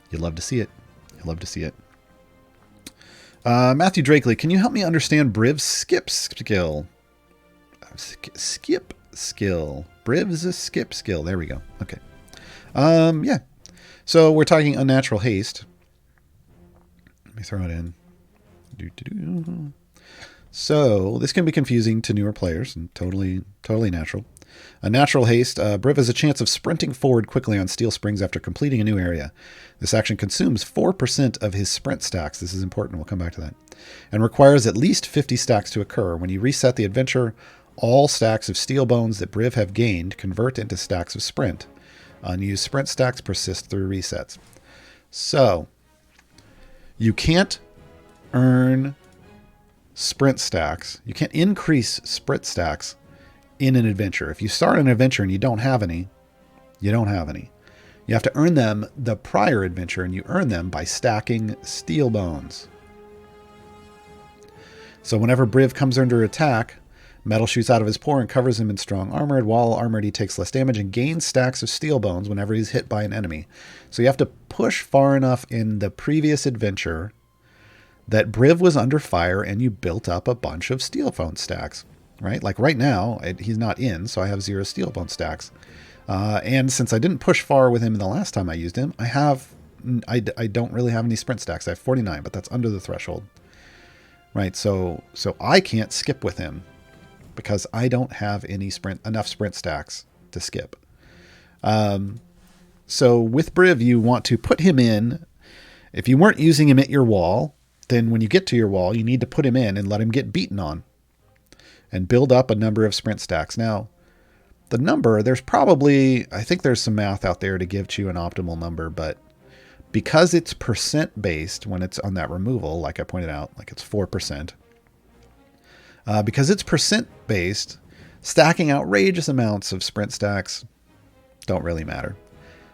[SPEAKER 2] You'd love to see it. You'd love to see it. Matthew Drakely, can you help me understand Briv's skip skill? Skip skill. Briv's skip skill. There we go. Okay. Yeah. So we're talking unnatural haste. Let me throw it in. So this can be confusing to newer players and totally natural. A natural haste, Briv has a chance of sprinting forward quickly on steel springs after completing a new area. This action consumes 4% of his sprint stacks. This is important. We'll come back to that. And requires at least 50 stacks to occur. When you reset the adventure, all stacks of steel bones that Briv have gained convert into stacks of sprint. Unused sprint stacks persist through resets. So you can't earn sprint stacks. You can't increase sprint stacks in an adventure. If you start an adventure and you don't have any, you don't have any. You have to earn them the prior adventure, and you earn them by stacking steel bones. So whenever Briv comes under attack, metal shoots out of his pore and covers him in strong armor. While armored, he takes less damage and gains stacks of steel bones whenever he's hit by an enemy. So you have to push far enough in the previous adventure that Briv was under fire and you built up a bunch of steel bone stacks, right? Like right now, he's not in, so I have 0 steel bone stacks. And since I didn't push far with him the last time I used him, I don't really have any sprint stacks. I have 49, but that's under the threshold, right? So I can't skip with him because I don't have enough sprint stacks to skip. So with Briv, you want to put him in. If you weren't using him at your wall, then when you get to your wall, you need to put him in and let him get beaten on and build up a number of sprint stacks. Now, the number, I think there's some math out there to give to you an optimal number, but because it's percent based when it's on that removal, like I pointed out, like it's 4%, because it's percent based, stacking outrageous amounts of sprint stacks don't really matter.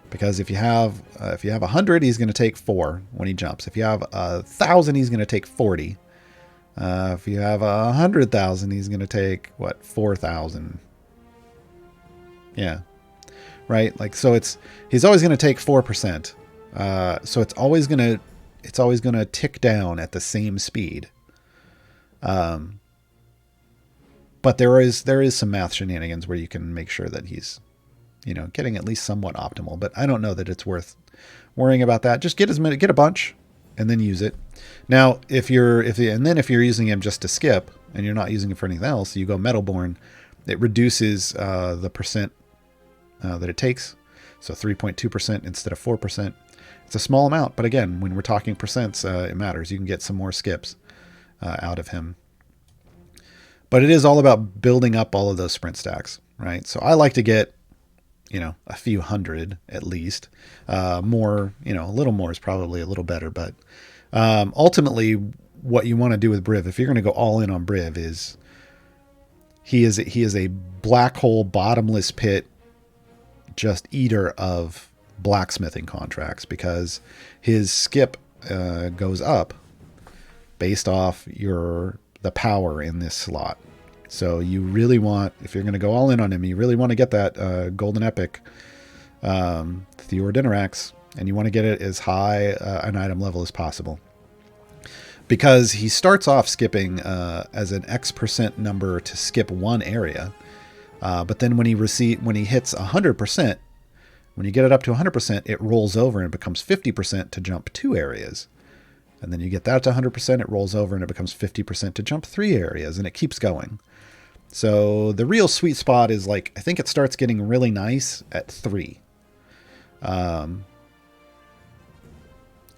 [SPEAKER 2] Because if you have 100, he's going to take 4 when he jumps. If you have 1,000, he's going to take 40. If you have 100,000, he's going to take 4,000. Yeah, right. Like so, he's always going to take 4%. So it's always going to tick down at the same speed. But there is some math shenanigans where you can make sure that he's, getting at least somewhat optimal, but I don't know that it's worth worrying about that. Just get a bunch and then use it. Now, if you're using him just to skip and you're not using him for anything else, you go Metalborn. It reduces the percent that it takes, so 3.2% instead of 4%. It's a small amount, but again, when we're talking percents, it matters. You can get some more skips out of him. But it is all about building up all of those sprint stacks, right? So I like to get, a few hundred at least. More, a little more is probably a little better, but ultimately what you want to do with Briv, if you're going to go all in on Briv, is he is a black hole, bottomless pit, just eater of blacksmithing contracts, because his skip goes up based off the power in this slot. So you really want, if you're going to go all in on him, you really want to get that golden epic Theor Dynarax, and you want to get it as high an item level as possible, because he starts off skipping as an X% number to skip one area, but then when he hits 100%, when you get it up to 100%, it rolls over and becomes 50% to jump 2 areas. And then you get that to 100%, it rolls over and it becomes 50% to jump 3 areas, and it keeps going. So the real sweet spot is, I think it starts getting really nice at 3. And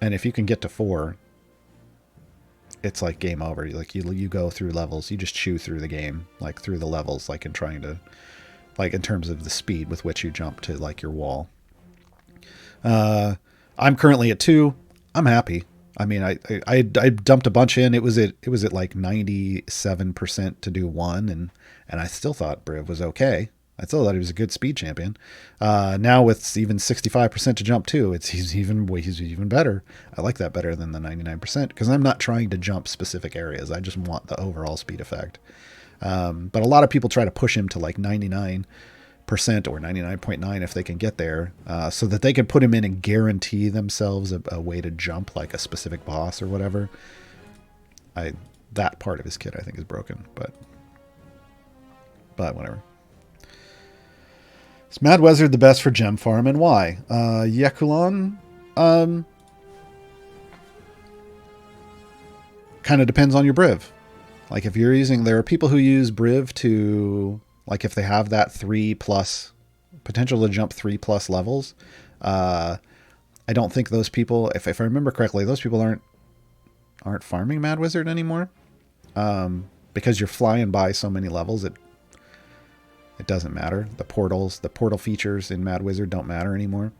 [SPEAKER 2] if you can get to 4, it's like game over. You go through levels, you just chew through the game, through the levels, in trying to, in terms of the speed with which you jump to your wall. I'm currently at 2. I'm happy. I mean, I dumped a bunch in. It was at 97% to do 1, and I still thought Briv was okay. I still thought he was a good speed champion. Now with even 65% to jump 2, he's even better. I like that better than the 99%, because I'm not trying to jump specific areas. I just want the overall speed effect. But a lot of people try to push him to 99% or 99.9 if they can get there, so that they can put him in and guarantee themselves a way to jump a specific boss or whatever. That part of his kit I think is broken, but whatever. Is Mad Wizard the best for gem farm, and why? Yekulon, kind of depends on your Briv. If you're using, there are people who use Briv to, if they have that 3+ potential to jump 3+ levels. I don't think those people, if I remember correctly, those people aren't farming Mad Wizard anymore. Because you're flying by so many levels, it doesn't matter. The portal features in Mad Wizard don't matter anymore.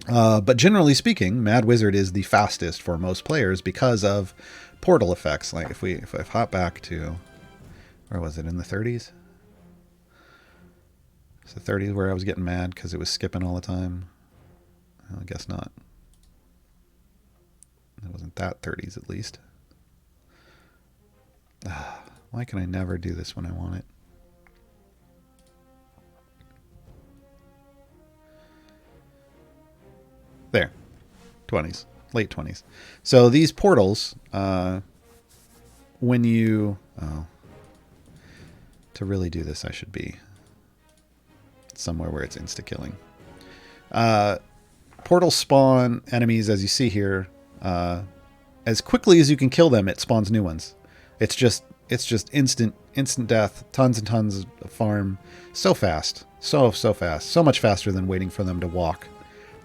[SPEAKER 2] But generally speaking, Mad Wizard is the fastest for most players because of portal effects. If I hop back to, where was it, in the 30s? It's the 30s where I was getting mad because it was skipping all the time. I guess not. It wasn't that 30s, at least. Why can I never do this when I want it? There. 20s. Late 20s. So these portals, when you... to really do this, I should be somewhere where it's insta-killing. Portals spawn enemies, as you see here. As quickly as you can kill them, it spawns new ones. It's just instant death, tons and tons of farm. So fast. So fast. So much faster than waiting for them to walk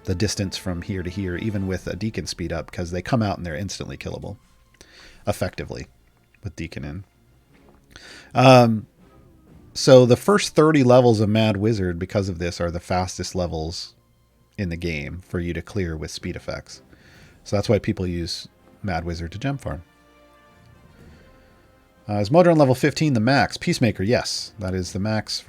[SPEAKER 2] the distance from here to here, even with a Deacon speed up, because they come out and they're instantly killable. Effectively. With Deacon in. So the first 30 levels of Mad Wizard, because of this, are the fastest levels in the game for you to clear with speed effects. So that's why people use Mad Wizard to gem farm. Is Modron level 15 the max? Peacemaker, yes. That is the max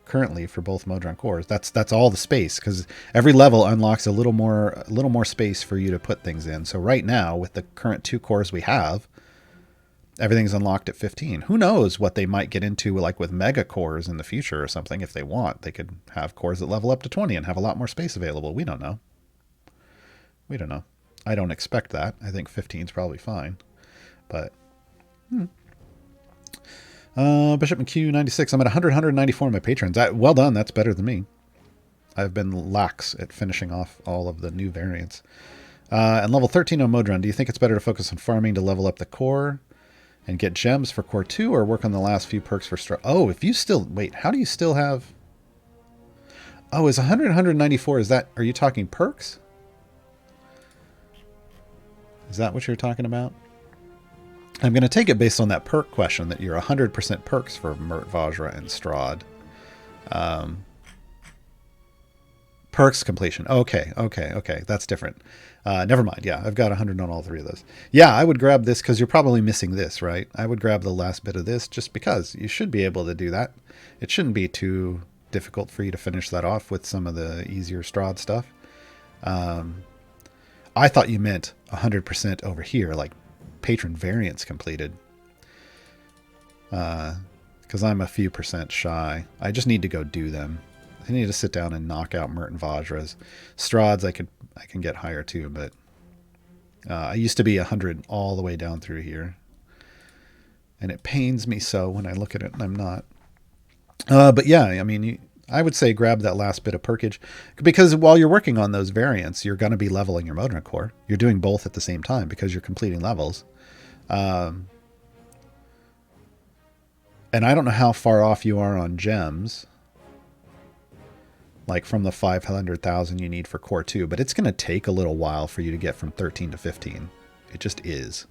[SPEAKER 2] currently for both Modron cores. That's all the space, because every level unlocks a little more space for you to put things in. So right now, with the current 2 cores we have, everything's unlocked at 15. Who knows what they might get into with mega cores in the future or something. If they want, they could have cores that level up to 20 and have a lot more space available. We don't know. I don't expect that. I think 15 is probably fine. But Bishop McQ 96. I'm at 194 on my patrons. Well done. That's better than me. I've been lax at finishing off all of the new variants. And level 13 on Modron, do you think it's better to focus on farming to level up the core and get gems for core 2 or work on the last few perks for Strahd? Oh, if you still... Wait, how do you still have... Oh, is 100, 194, is that... Are you talking perks? Is that what you're talking about? I'm going to take it based on that perk question that you're 100% perks for Mert, Vajra, and Strahd. Perks completion. Okay. That's different. Never mind. Yeah, I've got 100 on all three of those. Yeah, I would grab this because you're probably missing this, right? I would grab the last bit of this just because you should be able to do that. It shouldn't be too difficult for you to finish that off with some of the easier Strahd stuff. I thought you meant 100% over here, like patron variants completed. Because I'm a few percent shy. I just need to go do them. I need to sit down and knock out Mert and Vajras. Strahds I can get higher too, but I used to be 100 all the way down through here. And it pains me so when I look at it and I'm not. But yeah, I mean, I would say grab that last bit of perkage. Because while you're working on those variants, you're going to be leveling your Modron core. You're doing both at the same time because you're completing levels. And I don't know how far off you are on gems. Like from the 500,000 you need for core 2, but it's going to take a little while for you to get from 13 to 15. It just is.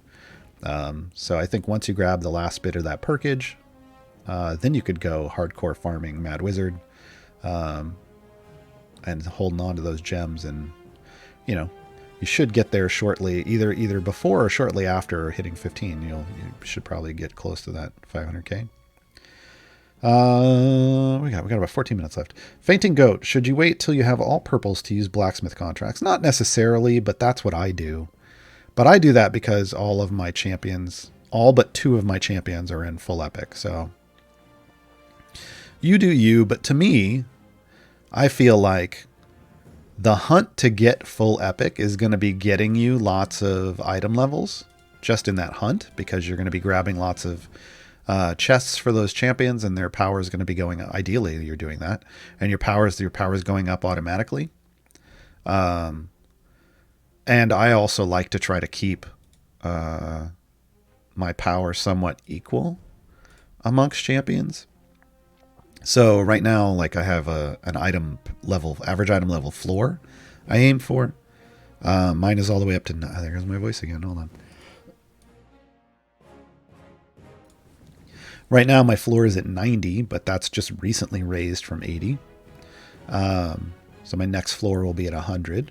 [SPEAKER 2] So I think once you grab the last bit of that perkage, then you could go hardcore farming Mad Wizard, and holding on to those gems, and you should get there shortly, either before or shortly after hitting 15. You should probably get close to that 500k. We got about 14 minutes left. Fainting Goat, should you wait till you have all purples to use blacksmith contracts? Not necessarily, but that's what I do. But I do that because all of my champions, all but 2 of my champions are in full epic. So you do you, but to me, I feel like the hunt to get full epic is going to be getting you lots of item levels just in that hunt, because you're going to be grabbing lots of chests for those champions, and their power is going to be going up. Ideally, you're doing that, and your power is going up automatically. And I also like to try to keep my power somewhat equal amongst champions. So right now, like I have an item level, average item level floor I aim for. Mine is all the way up to... There's my voice again. Hold on. Right now, my floor is at 90, but that's just recently raised from 80. So my next floor will be at 100.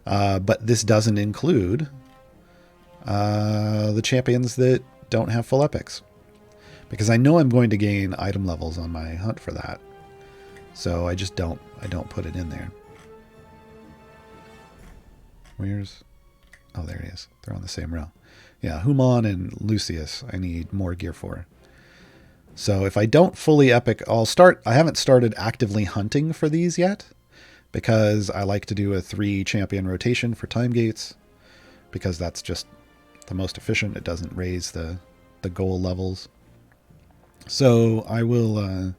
[SPEAKER 2] But this doesn't include the champions that don't have full epics, because I know I'm going to gain item levels on my hunt for that. So I just don't put it in there. Where's... Oh, there it is. They're on the same row. Yeah, Human and Lucius I need more gear for. So if I don't fully epic, I haven't started actively hunting for these yet, because I like to do a 3 champion rotation for time gates, because that's just the most efficient. It doesn't raise the goal levels. So I will,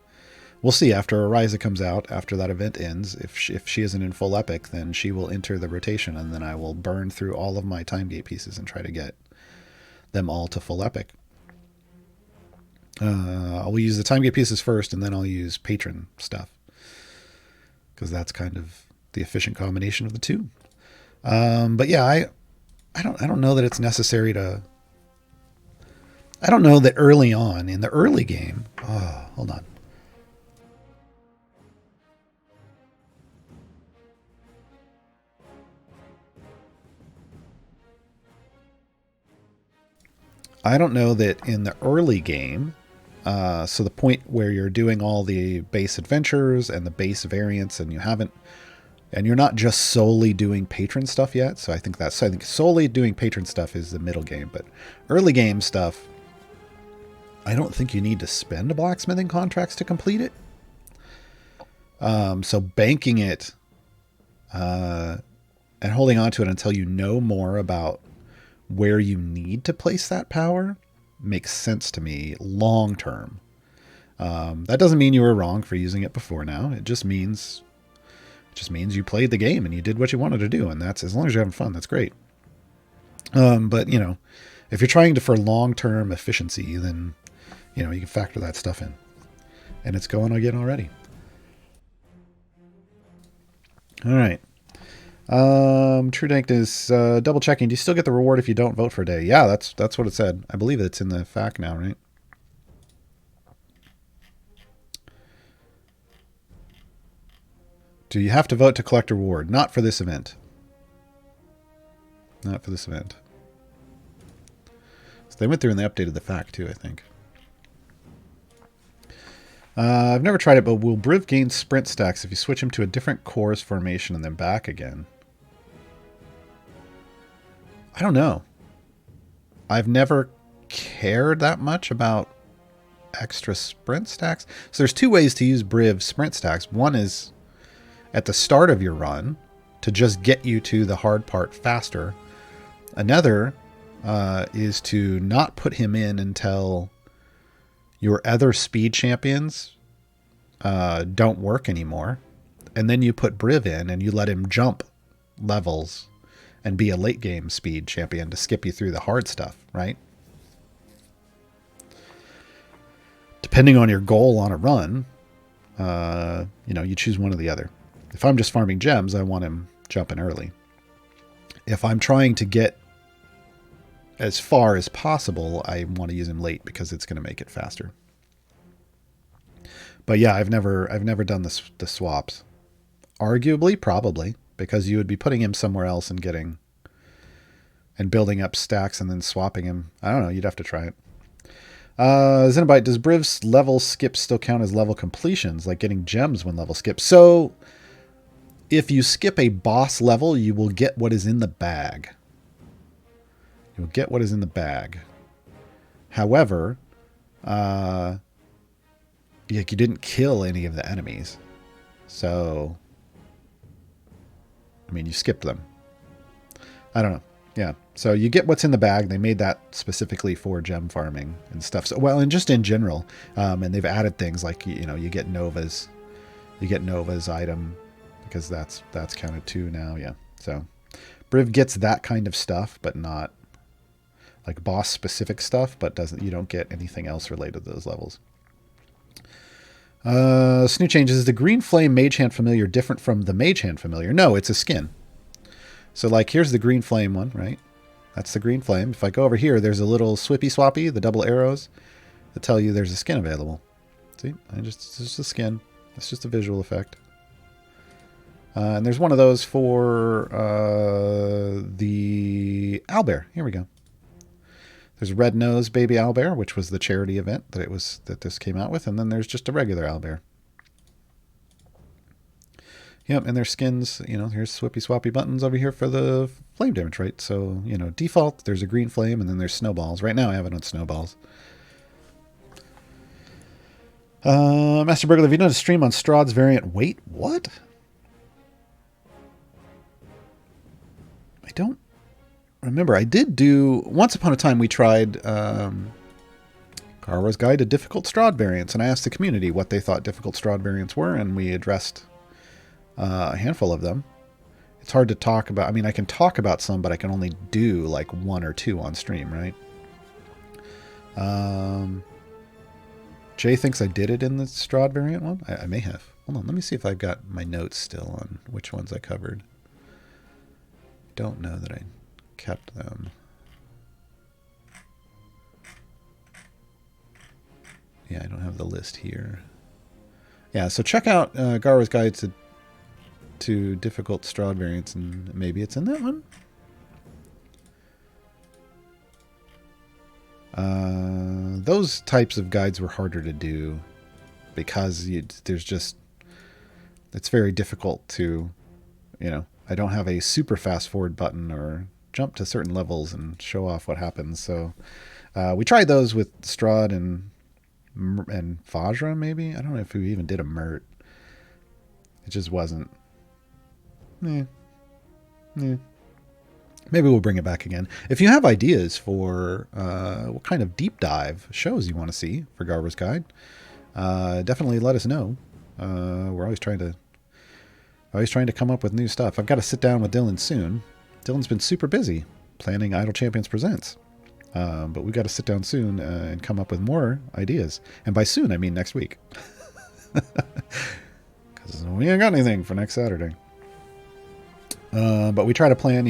[SPEAKER 2] we'll see after Ariza comes out, after that event ends. If she isn't in full epic, then she will enter the rotation, and then I will burn through all of my time gate pieces and try to get them all to full epic. I'll use the time gate pieces first, and then I'll use patron stuff, because that's kind of the efficient combination of the two. But yeah, I don't know that it's necessary to... I don't know that early on in the early game... Oh, hold on. I don't know that in the early game... so the point where you're doing all the base adventures and the base variants, and you're not just solely doing patron stuff yet. So I think solely doing patron stuff is the middle game, but early game stuff, I don't think you need to spend blacksmithing contracts to complete it. So banking it, and holding on to it until you know more about where you need to place that power makes sense to me long term. That doesn't mean you were wrong for using it before now. It just means It just means you played the game and you did what you wanted to do, and that's, as long as you're having fun, that's great. But you know, if you're trying to for long-term efficiency, then you know you can factor that stuff in, and it's going again already. All right. True Dank is double checking. Do you still get the reward if you don't vote for a day? Yeah, that's what it said. I believe it's in the FAQ now, right? Do you have to vote to collect a reward? Not for this event. Not for this event. So they went through and they updated the FAQ too, I think. I've never tried it, but will Briv gain sprint stacks if you switch him to a different course formation and then back again? I don't know. I've never cared that much about extra sprint stacks. So there's two ways to use Briv sprint stacks. One is at the start of your run to just get you to the hard part faster. Another is to not put him in until your other speed champions don't work anymore. And then you put Briv in and you let him jump levels and be a late game speed champion to skip you through the hard stuff, right? Depending on your goal on a run, you know, you choose one or the other. If I'm just farming gems, I want him jumping early. If I'm trying to get as far as possible, I want to use him late because it's going to make it faster. But yeah, I've never done the swaps. Arguably, probably, because you would be putting him somewhere else and building up stacks and then swapping him. I don't know. You'd have to try it. Xenobite, does Briv's level skips still count as level completions, like getting gems when level skips? So if you skip a boss level, you will get what is in the bag. You'll get what is in the bag. However, like you didn't kill any of the enemies. So, I mean, you skipped them. I don't know. Yeah. So you get what's in the bag. They made that specifically for gem farming and stuff. So, well, and just in general. And they've added things like, you know, you get Nova's item because that's counted too now. Yeah. So Briv gets that kind of stuff, but not like boss specific stuff, but you don't get anything else related to those levels. Snoo changes. Is the Green Flame Mage Hand Familiar different from the Mage Hand Familiar? No, it's a skin. So like here's the Green Flame one, right? That's the Green Flame. If I go over here, there's a little swippy swappy, the double arrows that tell you there's a skin available. See, it's just a skin. It's just a visual effect. And there's one of those for the owlbear. Here we go. There's Red Nose Baby Owlbear, which was the charity event that this came out with, and then there's just a regular owlbear. Yep, and their skins, you know, here's swippy swappy buttons over here for the flame damage, right? So, you know, default, there's a green flame, and then there's snowballs. Right now I have it on snowballs. Master Burglar, have you done a stream on Strahd's variant? Wait, what? I don't remember. I did do, once upon a time we tried Gaarawarr's Guide to Difficult Strahd Variants, and I asked the community what they thought difficult Strahd variants were, and we addressed a handful of them. It's hard to talk about. I mean, I can talk about some, but I can only do like one or two on stream, right? Jay thinks I did it in the Strahd variant one. I may have. Hold on, let me see if I've got my notes still on which ones I covered. Don't know that I kept them. Yeah, I don't have the list here. Yeah, so check out Gaarawarr's Guide to Difficult Strahd Variants, and maybe it's in that one. Those types of guides were harder to do because there's just, it's very difficult to, you know, I don't have a super fast forward button or jump to certain levels and show off what happens. So we tried those with Strahd and Vajra, maybe. I don't know if we even did a Mert. It just wasn't. Maybe we'll bring it back again. If you have ideas for what kind of deep dive shows you want to see for Gaarawarr's Guide, definitely let us know. We're always trying to Always trying to come up with new stuff. I've got to sit down with Dylan soon. Dylan's been super busy planning Idle Champions Presents. But we've got to sit down soon and come up with more ideas. And by soon, I mean next week. Because we ain't got anything for next Saturday. But we try to plan,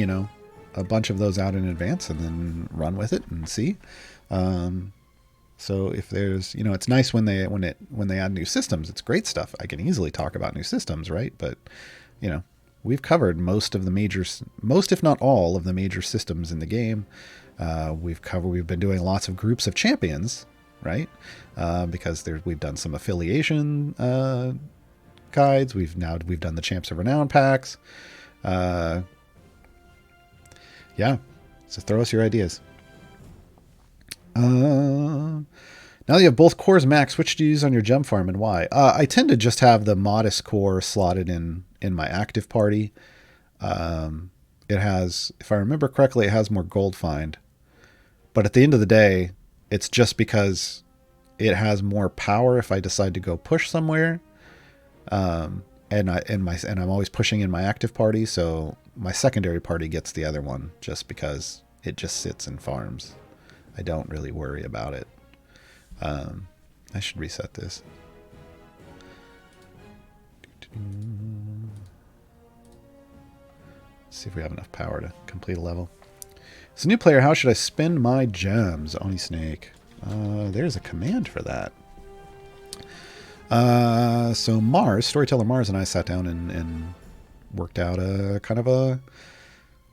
[SPEAKER 2] a bunch of those out in advance and then run with it and see. So if there's, it's nice when they add new systems. It's great stuff. I can easily talk about new systems, right? But, we've covered most, if not all, of the major systems in the game. We've been doing lots of groups of champions, right? Because we've done some affiliation guides. We've done the Champs of Renown packs. Yeah. So throw us your ideas. Now that you have both cores max, which do you use on your gem farm and why? I tend to just have the modest core slotted in my active party. It has, if I remember correctly, it has more gold find. But at the end of the day, it's just because it has more power if I decide to go push somewhere. And I'm always pushing in my active party, so my secondary party gets the other one just because it just sits and farms. I don't really worry about it. I should reset this. See if we have enough power to complete a level. As a new player, how should I spend my gems? Oni Snake. There's a command for that. So Mars, Storyteller Mars, and I sat down and worked out a kind of a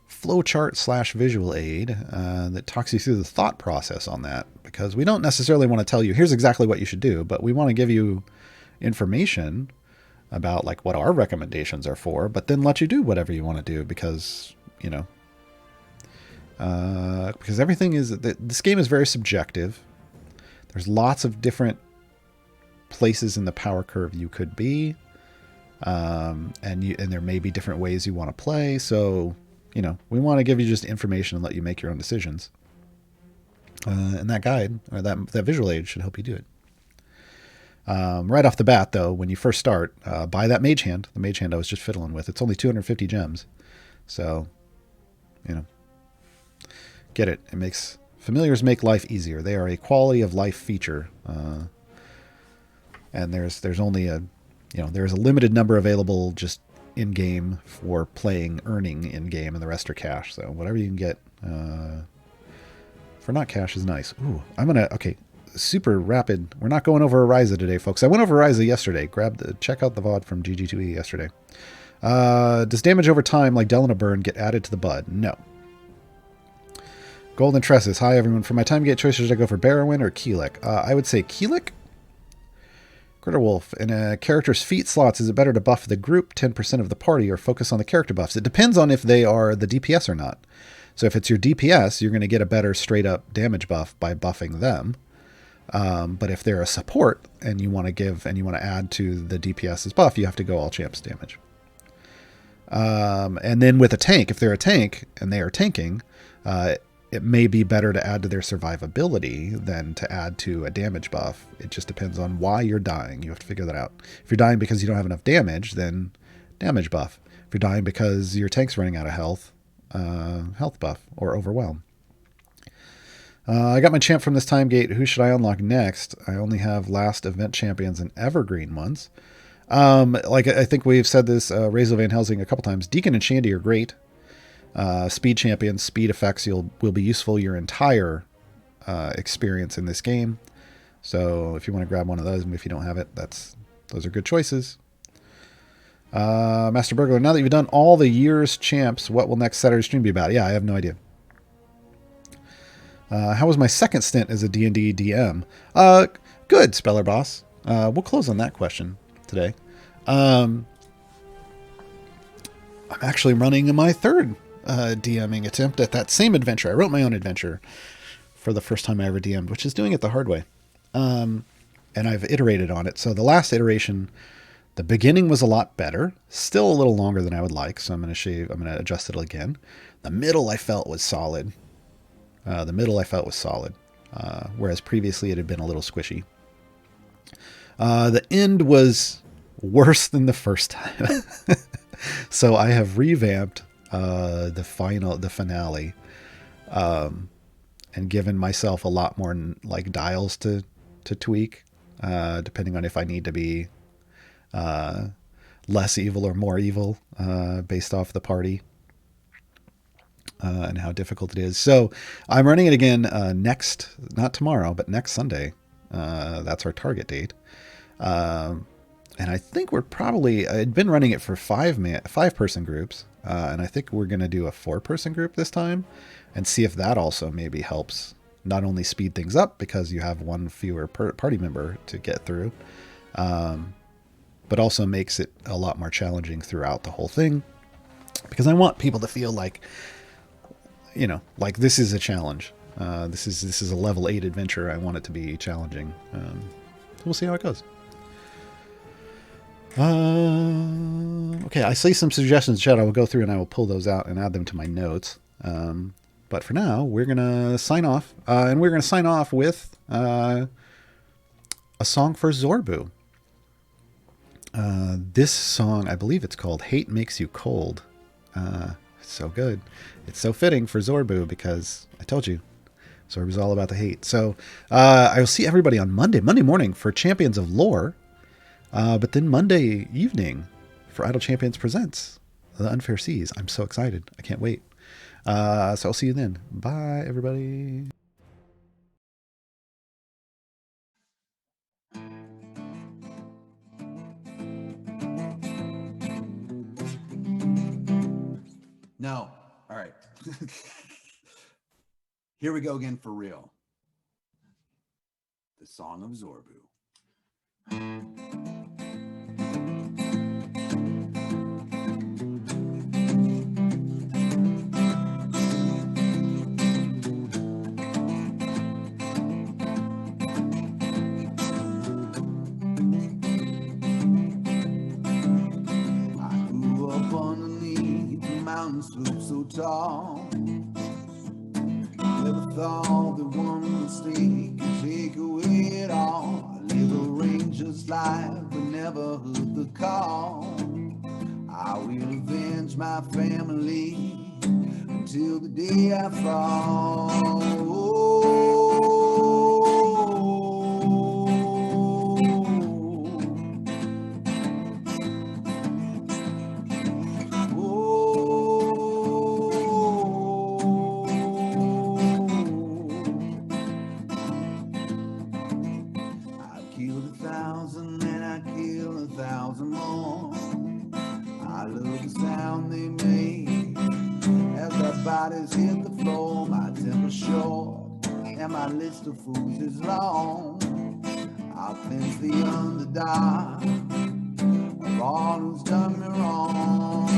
[SPEAKER 2] flowchart / visual aid that talks you through the thought process on that, because we don't necessarily want to tell you here's exactly what you should do, but we want to give you information about like what our recommendations are for, but then let you do whatever you want to do, because because everything is, this game is very subjective. There's lots of different places in the power curve you could be, and there may be different ways you want to play. So, we want to give you just information and let you make your own decisions. And that guide, or that visual aid, should help you do it. Right off the bat, though, when you first start, buy that mage hand. The mage hand I was just fiddling with. It's only 250 gems. So, get it. It makes familiars make life easier. They are a quality of life feature. And there's only there's a limited number available just in game for earning in game, and the rest are cash. So whatever you can get for not cash is nice. Ooh, okay, super rapid. We're not going over Ariza today, folks. I went over Ariza yesterday. Check out the VOD from GG2E yesterday. Does damage over time, like Delana Burn, get added to the bud? No. Golden Tresses. Hi, everyone. For my time gate choice, should I go for Barrowin or Keelik? I would say Keelik. Gritterwolf. In a character's feat slots, is it better to buff the group 10% of the party or focus on the character buffs? It depends on if they are the DPS or not. So if it's your DPS, you're going to get a better straight up damage buff by buffing them. But if they're a support and you want to add to the DPS's buff, you have to go all champs damage. And then with a tank, if they're a tank and they are tanking, it may be better to add to their survivability than to add to a damage buff. It just depends on why you're dying. You have to figure that out. If you're dying because you don't have enough damage, then damage buff. If you're dying because your tank's running out of health, health buff or overwhelm. I got my champ from this time gate. Who should I unlock next? I only have last event champions and evergreen ones. I think we've said this, Razel Van Helsing, a couple times. Deacon and Shandy are great. Speed champions, speed effects will be useful your entire experience in this game. So if you want to grab one of those, and if you don't have it, those are good choices. Master Burglar, now that you've done all the year's champs, what will next Saturday stream be about? Yeah, I have no idea. How was my second stint as a D&D DM? Good, Speller Boss. We'll close on that question today. I'm actually running my third DMing attempt at that same adventure. I wrote my own adventure for the first time I ever DM'd, which is doing it the hard way. And I've iterated on it. So the last iteration, the beginning was a lot better, still a little longer than I would like. So I'm going to adjust it again. The middle I felt was solid. Whereas previously it had been a little squishy. The end was worse than the first time. So I have revamped the finale, and given myself a lot more like dials to tweak, depending on if I need to be less evil or more evil, based off the party, and how difficult it is. So I'm running it again not tomorrow, but next Sunday. That's our target date. And I think I'd been running it for 5-person groups, and I think we're going to do a 4-person group this time, and see if that also maybe helps not only speed things up because you have one fewer party member to get through, but also makes it a lot more challenging throughout the whole thing, because I want people to feel like, like this is a challenge. This is a level 8 adventure. I want it to be challenging. We'll see how it goes. Okay, I see some suggestions in chat. I will go through and I will pull those out and add them to my notes. But for now, we're going to sign off. And we're going to sign off with a song for Zorbu. This song, I believe it's called Hate Makes You Cold. So good. It's so fitting for Zorbu because I told you, Zorbu's all about the hate. So I will see everybody on Monday morning for Champions of Lore. But then Monday evening for Idle Champions Presents The Unfair Seas. I'm so excited. I can't wait. So I'll see you then. Bye, everybody.
[SPEAKER 1] No. All right. Here we go again for real. The Song of Zorbu. Sloop so tall, never thought that one mistake could take away it all. I live a ranger's life, but never heard the call. I will avenge my family until the day I fall. Bodies hit the floor, my temper short, and my list of fools is long. I'll cleanse the underdog of all who's done me wrong.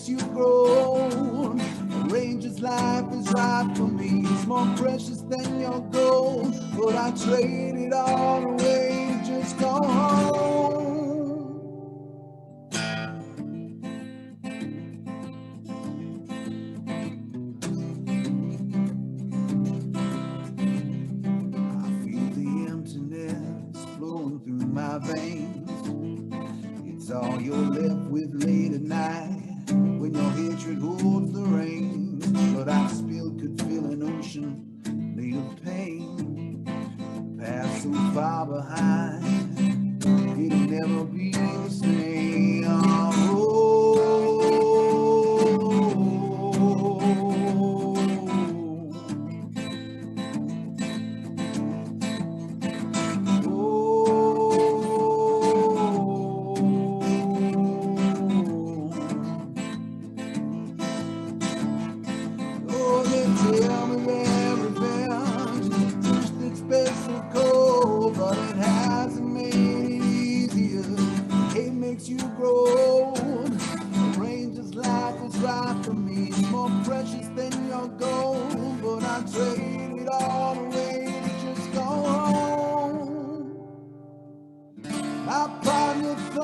[SPEAKER 1] You grow. A ranger's life is right for me. It's more precious than your gold, but I trade it all away to just go home. I feel the emptiness flowing through my veins. It's all you're left with late at night, when your hatred holds the reins. But I still could feel an ocean made of pain, past so far behind, it'll never be the same.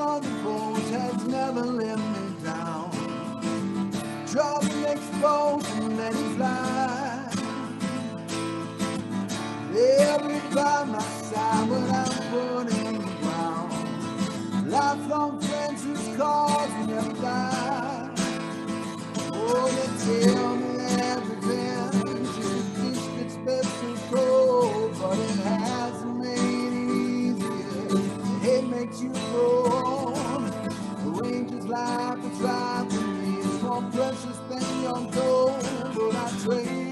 [SPEAKER 1] on the force has never let me down. Dropping exposed and let it fly. They'll be by my side when I'm putting the ground. Lifelong friends whose cause will never die. Oh, they tell me that revenge is a dish that's best to cold, but it hasn't made it easier. It makes you grow. The ranger's life is right for me. It's more precious than young gold, but I trade